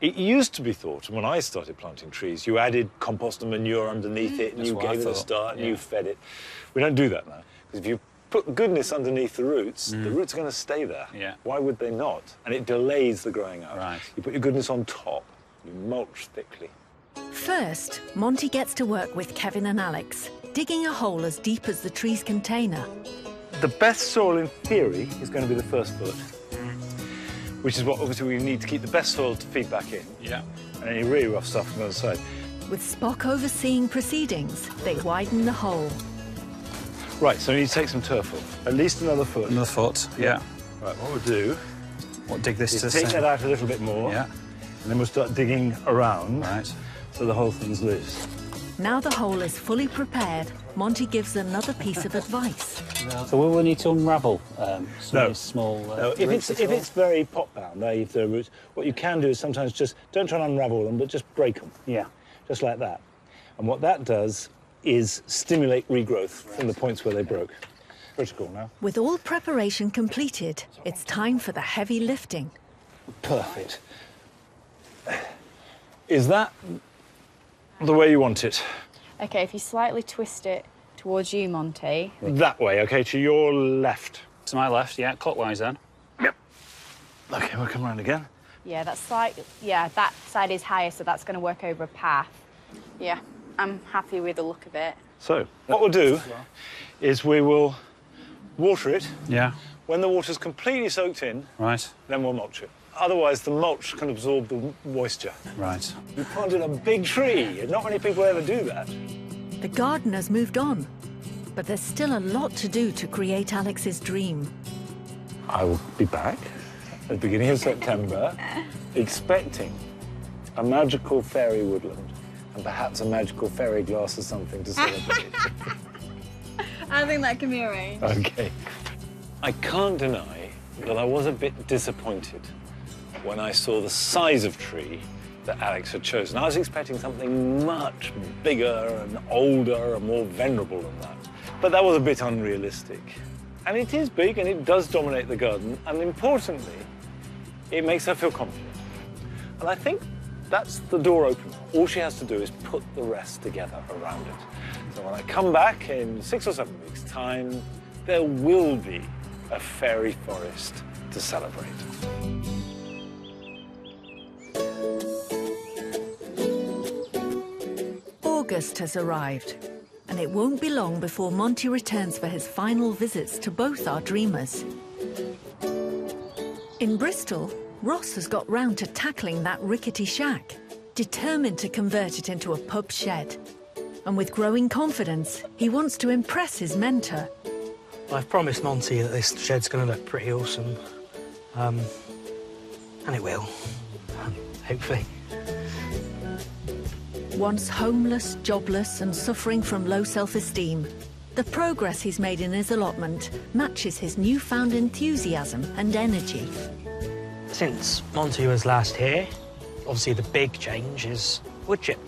It used to be thought, when I started planting trees, you added compost and manure underneath it, and That's you what I gave it a thought, start, and yeah. you fed it. We don't do that now, because if you put goodness underneath the roots are going to stay there. Yeah. Why would they not? And it delays the growing out. Right. You put your goodness on top, you mulch thickly. First, Monty gets to work with Kevin and Alex, digging a hole as deep as the tree's container. The best soil, in theory, is going to be the first foot, which is what, obviously, we need to keep the best soil to feed back in. Yeah. And any really rough stuff on the other side. With Spock overseeing proceedings, they widen the hole. Right, so we need to take some turf off. At least another foot. Another foot, yeah. Right, what we'll do Dig this is to take the that out a little bit more. Yeah. And then we'll start digging around. Right. So the whole thing's loose. Now the hole is fully prepared, Monty gives another piece of advice. So will we need to unravel some No. of these small No, if roots it's at all? very pot-bound, if the roots, what you can do is sometimes just, don't try and unravel them, but just break them. Yeah. Just like that. And what that does is stimulate regrowth from the points where they broke. Critical now. With all preparation completed, it's time for the heavy lifting. Perfect. Is that the way you want it? OK, if you slightly twist it towards you, Monty. That way, OK, to your left. To my left, yeah, clockwise then. Yep. OK, we'll come around again. Yeah, that side is higher, so that's going to work over a path. Yeah, I'm happy with the look of it. So, what we'll do is we will water it. Yeah. When the water's completely soaked in, Right. then we'll mulch it. Otherwise, the mulch can absorb the moisture. Right. We planted a big tree, and not many people ever do that. The garden has moved on, but there's still a lot to do to create Alex's dream. I will be back at the beginning of September, expecting a magical fairy woodland and perhaps a magical fairy glass or something to celebrate. I think that can be arranged. OK. I can't deny that I was a bit disappointed when I saw the size of tree that Alex had chosen. I was expecting something much bigger and older and more venerable than that. But that was a bit unrealistic. And it is big and it does dominate the garden. And importantly, it makes her feel confident. And I think that's the door opener. All she has to do is put the rest together around it. So when I come back in 6 or 7 weeks' time, there will be a fairy forest to celebrate. August has arrived, and it won't be long before Monty returns for his final visits to both our dreamers. In Bristol, Ross has got round to tackling that rickety shack, determined to convert it into a pub shed. And with growing confidence, he wants to impress his mentor. I've promised Monty that this shed's going to look pretty awesome. And it will. Hopefully. Once homeless, jobless and suffering from low self-esteem, the progress he's made in his allotment matches his newfound enthusiasm and energy. Since Monty was last here, Obviously, the big change is wood chip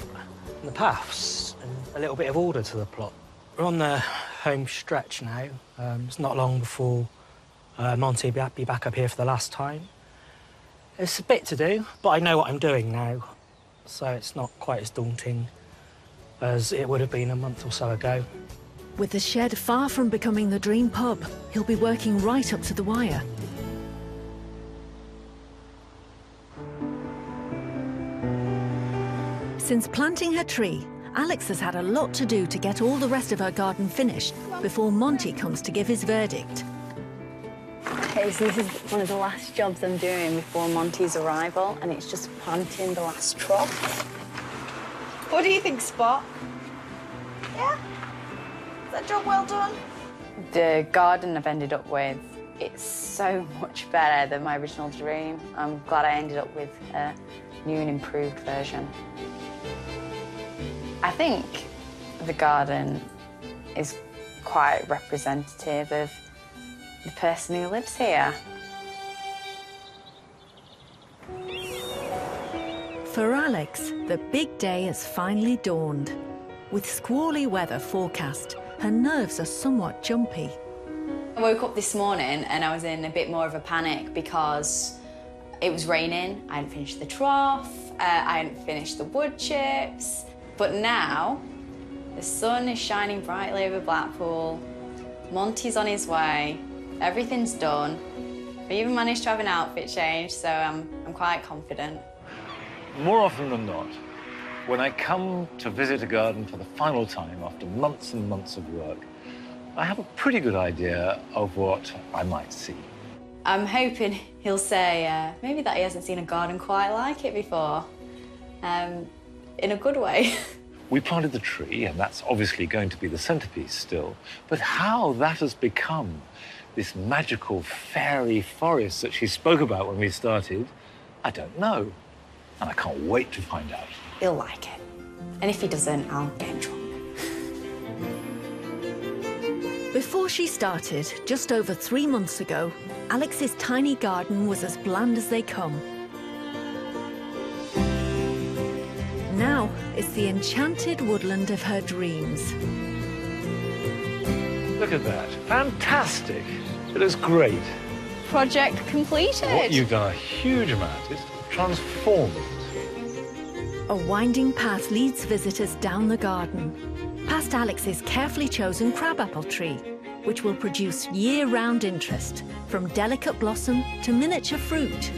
and the paths and a little bit of order to the plot. We're on the home stretch now. It's not long before Monty will be back up here for the last time. It's a bit to do, but I know what I'm doing now, so it's not quite as daunting as it would have been a month or so ago. With the shed far from becoming the dream pub, he'll be working right up to the wire. Since planting her tree, Alex has had a lot to do to get all the rest of her garden finished before Monty comes to give his verdict. Okay, so this is one of the last jobs I'm doing before Monty's arrival, and it's just planting the last trough. What do you think, Spot? Yeah? Is that job well done? The garden I've ended up with, it's so much better than my original dream. I'm glad I ended up with a new and improved version. I think the garden is quite representative of the person who lives here. For Alex, the big day has finally dawned. With squally weather forecast, her nerves are somewhat jumpy. I woke up this morning and I was in a bit more of a panic because it was raining. I hadn't finished the trough, I hadn't finished the wood chips. But now, the sun is shining brightly over Blackpool, Monty's on his way, everything's done. We even managed to have an outfit change, so I'm quite confident. More often than not, when I come to visit a garden for the final time after months and months of work, I have a pretty good idea of what I might see. I'm hoping he'll say maybe that he hasn't seen a garden quite like it before. In a good way. We planted the tree, and that's obviously going to be the centerpiece still. But how that has become this magical fairy forest that she spoke about when we started, I don't know. And I can't wait to find out. He'll like it. And if he doesn't, I'll get him drunk. Before she started, just over 3 months ago, Alex's tiny garden was as bland as they come. Now it's the enchanted woodland of her dreams. Look at that. Fantastic. It looks great. Project completed. What you've done a huge amount is transformed it. A winding path leads visitors down the garden, past Alex's carefully chosen crabapple tree, which will produce year-round interest, from delicate blossom to miniature fruit.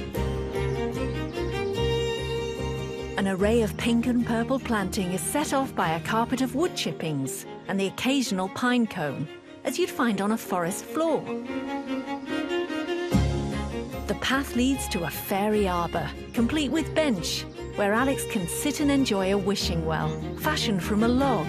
An array of pink and purple planting is set off by a carpet of wood chippings and the occasional pine cone, as you'd find on a forest floor. The path leads to a fairy arbour, complete with bench, where Alex can sit and enjoy a wishing well, fashioned from a log.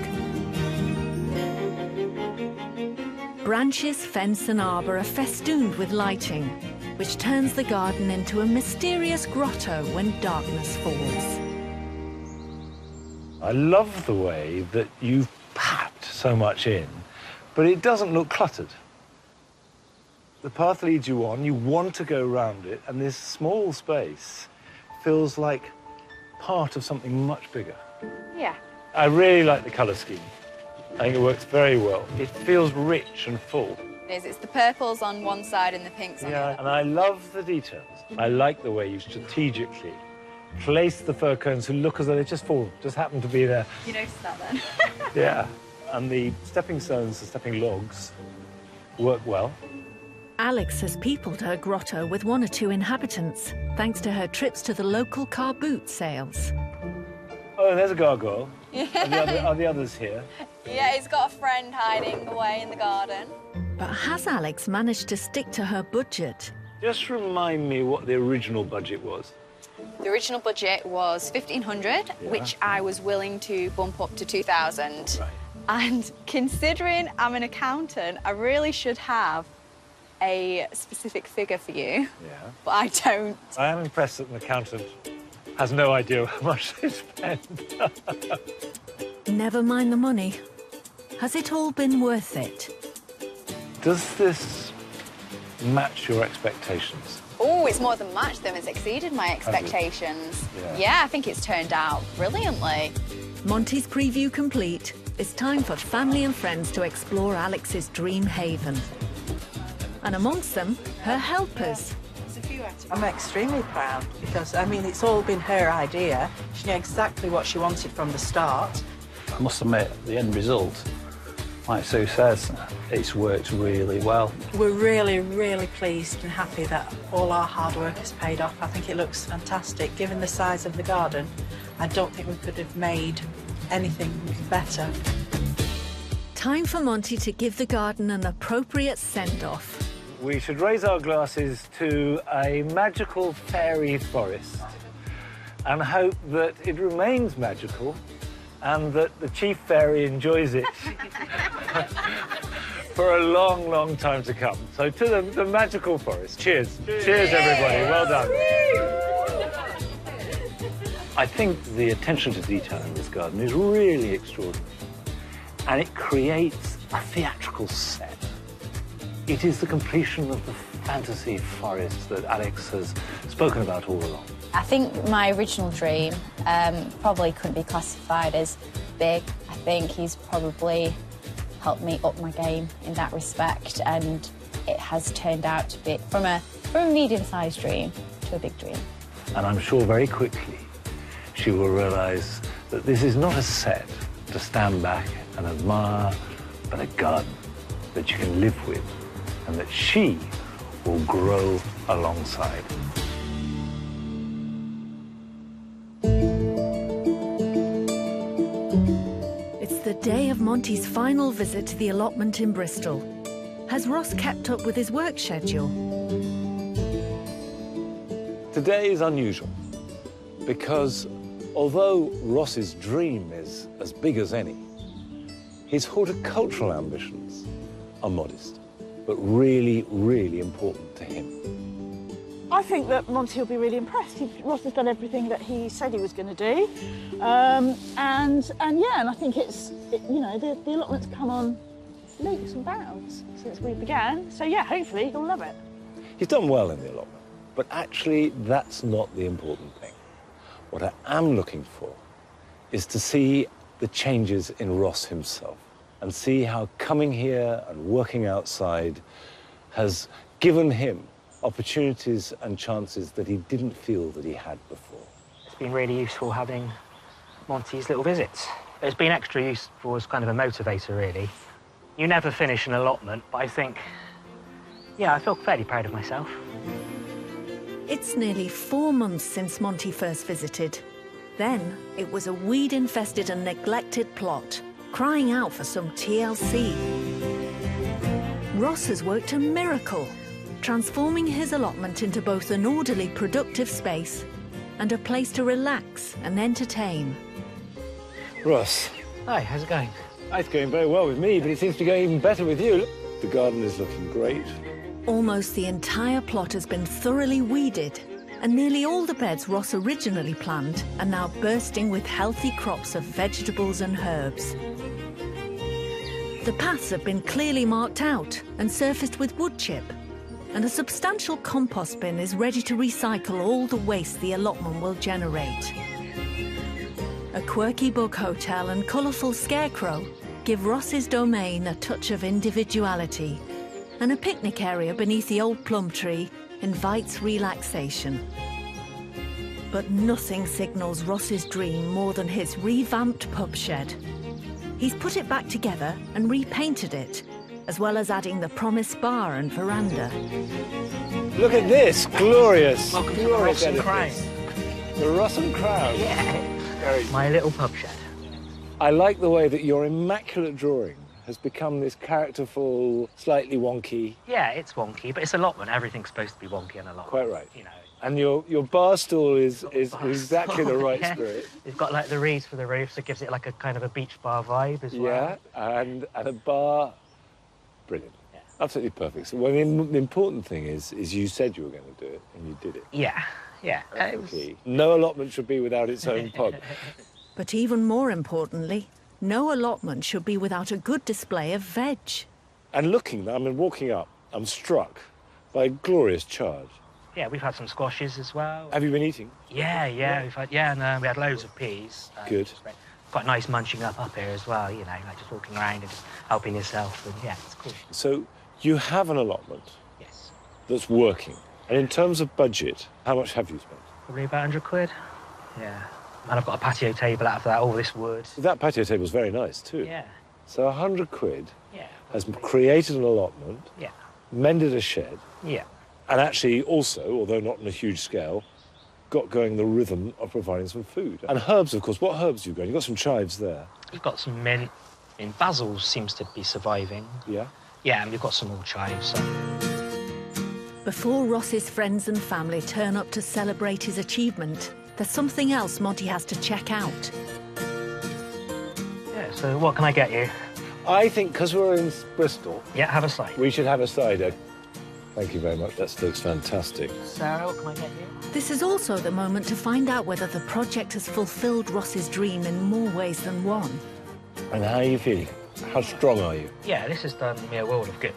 Branches, fence and arbour are festooned with lighting, which turns the garden into a mysterious grotto when darkness falls. I love the way that you've packed so much in, but it doesn't look cluttered. The path leads you on, you want to go around it, and this small space feels like part of something much bigger. Yeah. I really like the colour scheme. I think it works very well. It feels rich and full. It's the purples on one side and the pinks on the other. And I love the details. I like the way you strategically place the fir cones who look as though they just happen to be there. You noticed that then? Yeah, and the stepping stones, the stepping logs, work well. Alex has peopled her grotto with 1 or 2 inhabitants, thanks to her trips to the local car boot sales. Oh, there's a gargoyle. Are the others here? Yeah, he's got a friend hiding away in the garden. But has Alex managed to stick to her budget? Just remind me what the original budget was. The original budget was 1,500, which I was willing to bump up to 2,000. Right. And considering I'm an accountant, I really should have a specific figure for you. Yeah. But I don't. I am impressed that an accountant has no idea how much they spend. Never mind the money. Has it all been worth it? Does this match your expectations? Oh, it's more than matched them. It's exceeded my expectations. Yeah, I think it's turned out brilliantly. Monty's preview complete. It's time for family and friends to explore Alex's dream haven. And amongst them, her helpers. I'm extremely proud because, I mean, it's all been her idea. She knew exactly what she wanted from the start. I must admit, the end result, like Sue says, it's worked really well. We're really, really pleased and happy that all our hard work has paid off. I think it looks fantastic. Given the size of the garden, I don't think we could have made anything better. Time for Monty to give the garden an appropriate send-off. We should raise our glasses to a magical fairy forest and hope that it remains magical and that the chief fairy enjoys it for a long, long time to come. So to the magical forest. Cheers. Cheers, everybody. Well done. I think the attention to detail in this garden is really extraordinary. And it creates a theatrical set. It is the completion of the fantasy forest that Alex has spoken about all along. I think my original dream probably couldn't be classified as big. I think he's probably helped me up my game in that respect, and it has turned out to be from a medium-sized dream to a big dream. And I'm sure very quickly she will realise that this is not a set to stand back and admire, but a garden that you can live with and that she will grow alongside. It's the day of Monty's final visit to the allotment in Bristol. Has Ross kept up with his work schedule? Today is unusual because although Ross's dream is as big as any, his horticultural ambitions are modest, but really, really important to him. I think that Monty will be really impressed. Ross has done everything that he said he was going to do, and I think you know, the allotment's come on leaps and bounds since we began. So yeah, hopefully he'll love it. He's done well in the allotment, but actually that's not the important thing. What I am looking for is to see the changes in Ross himself and see how coming here and working outside has given him opportunities and chances that he didn't feel that he had before. It's been really useful having Monty's little visits. It's been extra useful as kind of a motivator, really. You never finish an allotment, but I think, yeah, I feel fairly proud of myself. It's nearly 4 months since Monty first visited. Then it was a weed-infested and neglected plot, crying out for some TLC. Ross has worked a miracle, transforming his allotment into both an orderly, productive space and a place to relax and entertain. Ross. Hi, how's it going? It's going very well with me, but it seems to be going even better with you. The garden is looking great. Almost the entire plot has been thoroughly weeded, and nearly all the beds Ross originally planned are now bursting with healthy crops of vegetables and herbs. The paths have been clearly marked out and surfaced with wood chip, and a substantial compost bin is ready to recycle all the waste the allotment will generate. A quirky bug hotel and colourful scarecrow give Ross's domain a touch of individuality, and a picnic area beneath the old plum tree invites relaxation. But nothing signals Ross's dream more than his revamped pub shed. He's put it back together and repainted it, as well as adding the promised bar and veranda. Look at this, glorious, Welcome to glorious the Ross and edifice. Crown. The Ross and Crown. Yeah. Very My little pub shed. I like the way that your immaculate drawing has become this characterful, slightly wonky. Yeah, it's wonky, but it's allotment. Everything's supposed to be wonky in allotment. Quite right. You know. And your bar stool is exactly the right Yeah. spirit. It's got like the reeds for the roof, so it gives it like a kind of a beach bar vibe as well. Yeah, and a bar, brilliant. Yeah. Absolutely perfect. So well, the important thing is you said you were going to do it, and you did it. Yeah, yeah. That's the key. No allotment should be without its own pub. But even more importantly, no allotment should be without a good display of veg. And walking up, I'm struck by a glorious charge. Yeah, we've had some squashes as well. Have you been eating? Yeah, we've had, and we had loads of peas. Good. Quite nice munching up here as well, you know, like just walking around and just helping yourself, and yeah, it's cool. So you have an allotment? Yes. That's working. And in terms of budget, how much have you spent? Probably about 100 quid. Yeah. And I've got a patio table out of that, all this wood. That patio table's very nice too. Yeah. So 100 quid Yeah. has created an allotment, Yeah. mended a shed, Yeah. and actually also, although not on a huge scale, got going the rhythm of providing some food. And herbs, of course. What herbs have you got? You've got some chives there. You've got some mint. Basil seems to be surviving. Yeah? Yeah, and we've got some more chives. So. Before Ross's friends and family turn up to celebrate his achievement, there's something else Monty has to check out. Yeah, so what can I get you? I think because we're in Bristol... Yeah, have a cider. We should have a cider. Thank you very much. That looks fantastic. Sarah, what can I get you? This is also the moment to find out whether the project has fulfilled Ross's dream in more ways than one. And how are you feeling? How strong are you? Yeah, this has done me a world of good.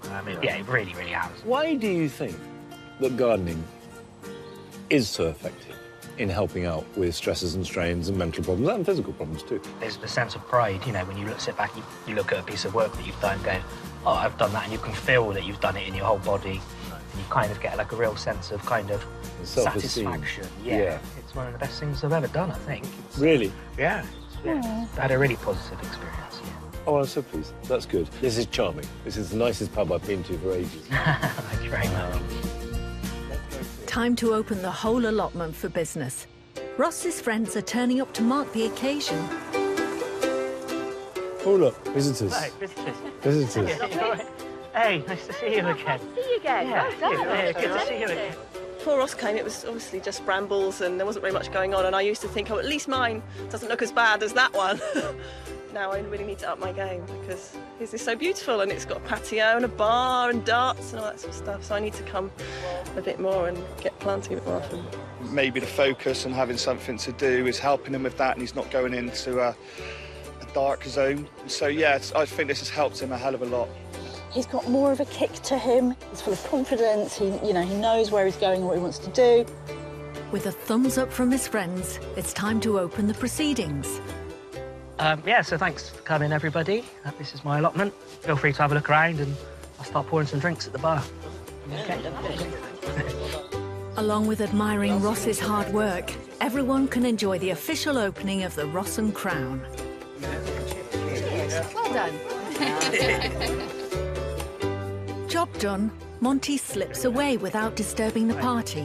I mean, yeah, it really, really has. Why do you think that gardening is so effective in helping out with stresses and strains and mental problems and physical problems too? There's the sense of pride, you know, when you sit back, you look at a piece of work that you've done, going, oh, I've done that, and you can feel that you've done it in your whole body. And you kind of get like a real sense of kind of satisfaction. Yeah. It's one of the best things I've ever done, I think. Really? Yeah. I had a really positive experience, yeah. Oh, I'm so pleased. That's good. This is charming. This is the nicest pub I've been to for ages. Thank you very much. Time to open the whole allotment for business. Ross's friends are turning up to mark the occasion. Oh, look, visitors. Right, visitors. Visitors. Hey, nice to see you again. See you again. Yeah, Well done. yeah, good to see you again. Before Ross came, it was obviously just brambles and there wasn't very much going on, and I used to think, oh, at least mine doesn't look as bad as that one. Now I really need to up my game because his is so beautiful, and it's got a patio and a bar and darts and all that sort of stuff, so I need to come a bit more and get planting a bit more often. Maybe the focus and having something to do is helping him with that, and he's not going into a dark zone. So yeah, I think this has helped him a hell of a lot. He's got more of a kick to him. He's full of confidence. He knows where he's going and what he wants to do. With a thumbs up from his friends, it's time to open the proceedings. Yeah, so thanks for coming, everybody. This is my allotment. Feel free to have a look around, and I'll start pouring some drinks at the bar. Okay. Along with admiring Ross's hard work, everyone can enjoy the official opening of the Ross and Crown. Well done. Job done, Monty slips away without disturbing the party.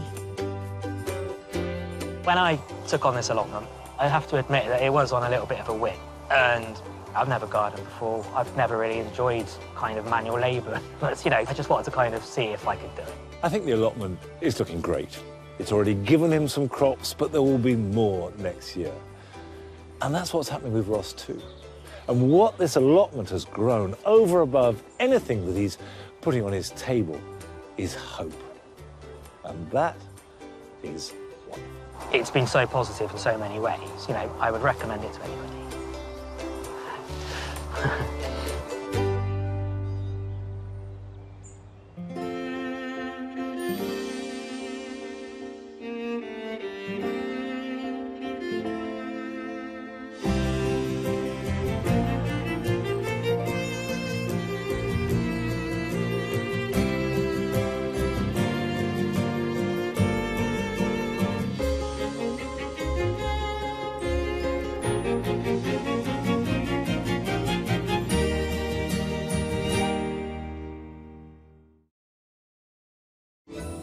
When I took on this allotment, I have to admit that it was on a little bit of a whim. And I've never gardened before. I've never really enjoyed kind of manual labour. But, you know, I just wanted to kind of see if I could do it. I think the allotment is looking great. It's already given him some crops, but there will be more next year. And that's what's happening with Ross too. And what this allotment has grown over above anything that he's putting on his table is hope. And that is wonderful. It's been so positive in so many ways. You know, I would recommend it to anybody.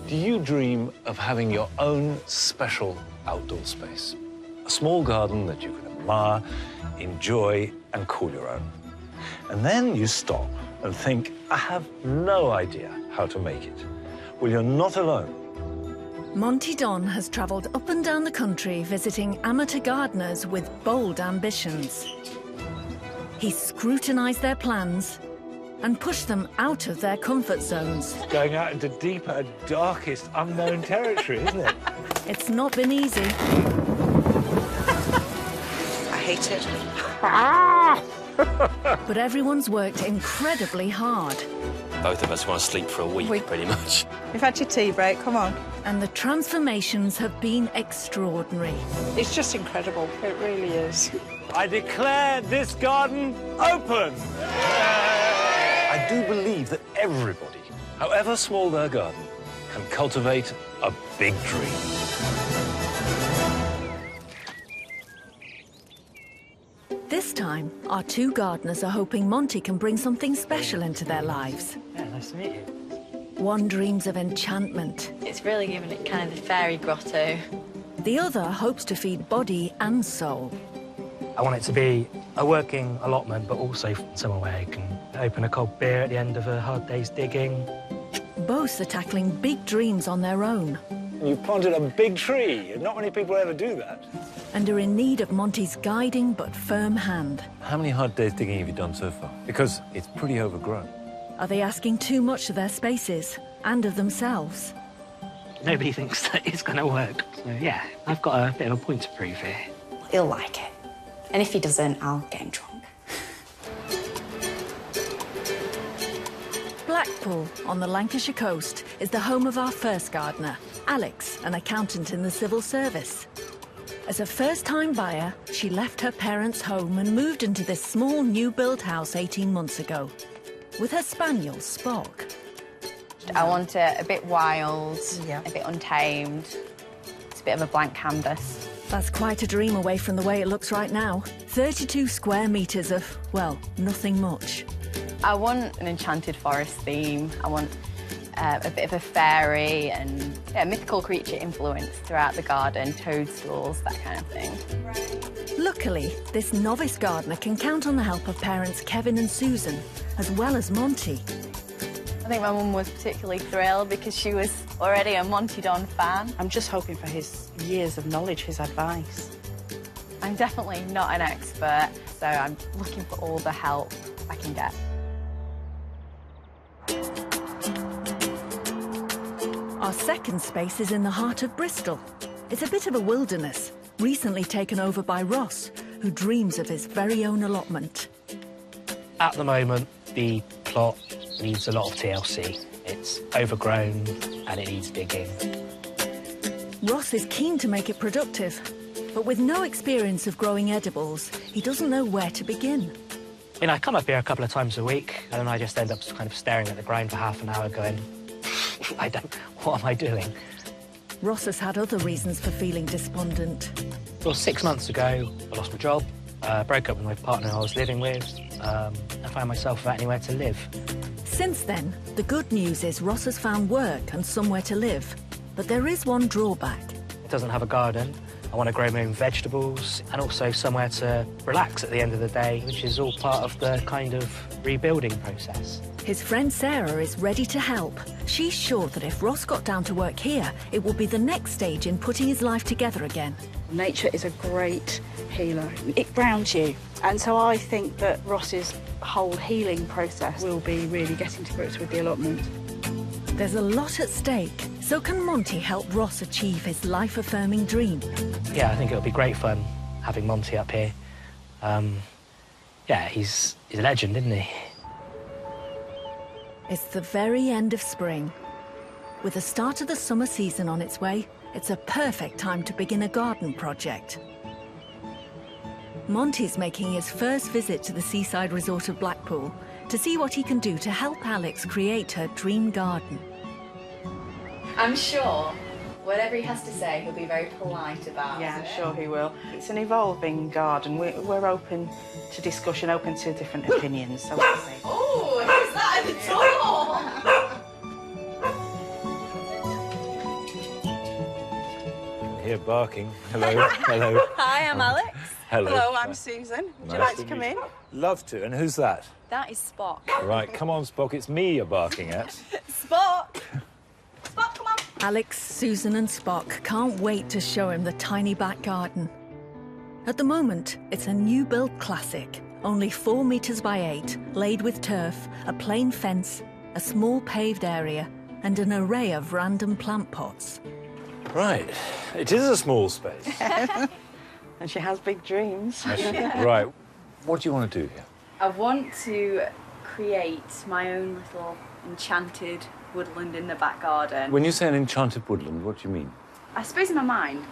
Do you dream of having your own special outdoor space? A small garden that you can admire, enjoy, and call your own. And then you stop and think, I have no idea how to make it. Well, you're not alone. Monty Don has travelled up and down the country visiting amateur gardeners with bold ambitions. He's scrutinised their plans and pushed them out of their comfort zones. Going out into deeper and darkest unknown territory, isn't it? It's not been easy. I hate it. But everyone's worked incredibly hard. Both of us want to sleep for a week, pretty much. You've had your tea break, come on. And the transformations have been extraordinary. It's just incredible, it really is. I declare this garden open! I do believe that everybody, however small their garden, can cultivate a big dream. This time, our two gardeners are hoping Monty can bring something special into their lives. Yeah, nice to meet you. One dreams of enchantment. It's really giving it kind of the fairy grotto. The other hopes to feed body and soul. I want it to be a working allotment, but also somewhere where you can open a cold beer at the end of a hard day's digging. Both are tackling big dreams on their own. You've planted a big tree. Not many people ever do that. And are in need of Monty's guiding but firm hand. How many hard days digging have you done so far? Because it's pretty overgrown. Are they asking too much of their spaces and of themselves? Nobody thinks that it's going to work. So, yeah, I've got a bit of a point to prove here. He'll like it. And if he doesn't, I'll get him drunk. Blackpool, on the Lancashire coast, is the home of our first gardener, Alex, an accountant in the civil service. As a first-time buyer, she left her parents' home and moved into this small new-build house 18 months ago, with her spaniel, Spock. I want it a bit wild, a bit untamed. It's a bit of a blank canvas. That's quite a dream away from the way it looks right now. 32 square metres of, well, nothing much. I want an enchanted forest theme. I want a bit of a fairy and mythical creature influence throughout the garden, toadstools, that kind of thing. Luckily, this novice gardener can count on the help of parents Kevin and Susan, as well as Monty. I think my mum was particularly thrilled because she was already a Monty Don fan. I'm just hoping for his years of knowledge, his advice. I'm definitely not an expert, so I'm looking for all the help I can get. Our second space is in the heart of Bristol. It's a bit of a wilderness, recently taken over by Ross, who dreams of his very own allotment. At the moment, the plot needs a lot of TLC. It's overgrown and it needs digging. Ross is keen to make it productive, but with no experience of growing edibles, he doesn't know where to begin. I mean, I come up here a couple of times a week and then I just end up kind of staring at the ground for half an hour going, what am I doing? Ross has had other reasons for feeling despondent. Well, 6 months ago, I lost my job, broke up with my partner I was living with, and found myself without anywhere to live. Since then, the good news is Ross has found work and somewhere to live. But there is one drawback. It doesn't have a garden. I want to grow my own vegetables and also somewhere to relax at the end of the day, which is all part of the kind of rebuilding process. His friend Sarah is ready to help. She's sure that if Ross got down to work here, it will be the next stage in putting his life together again. Nature is a great healer. It grounds you. And so I think that Ross's whole healing process will be really getting to grips with the allotment. There's a lot at stake. So can Monty help Ross achieve his life-affirming dream? Yeah, I think it'll be great fun having Monty up here. Yeah, he's a legend, isn't he? It's the very end of spring. With the start of the summer season on its way, it's a perfect time to begin a garden project. Monty's making his first visit to the seaside resort of Blackpool to see what he can do to help Alex create her dream garden. I'm sure whatever he has to say, he'll be very polite about. Yeah, I'm sure he will. It's an evolving garden. We're open to discussion, open to different opinions. So Oh, who's that at the door? Here barking. Hello. Hello. Hi, I'm Alex. Hello. Hello, I'm Susan. Would you like to come in? Love to. And who's that? That is Spock. Right, come on, Spock. It's me you're barking at. Spock! Spock, come on. Alex, Susan and Spock can't wait to show him the tiny back garden. At the moment, it's a new-build classic, only 4 metres by 8, laid with turf, a plain fence, a small paved area, and an array of random plant pots. Right. It is a small space. And she has big dreams. Right. What do you want to do here? I want to create my own little enchanted woodland in the back garden. When you say an enchanted woodland, what do you mean? I suppose in my mind,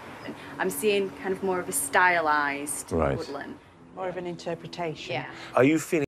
I'm seeing kind of more of a stylised Right. woodland. More of an interpretation. Yeah. Are you feeling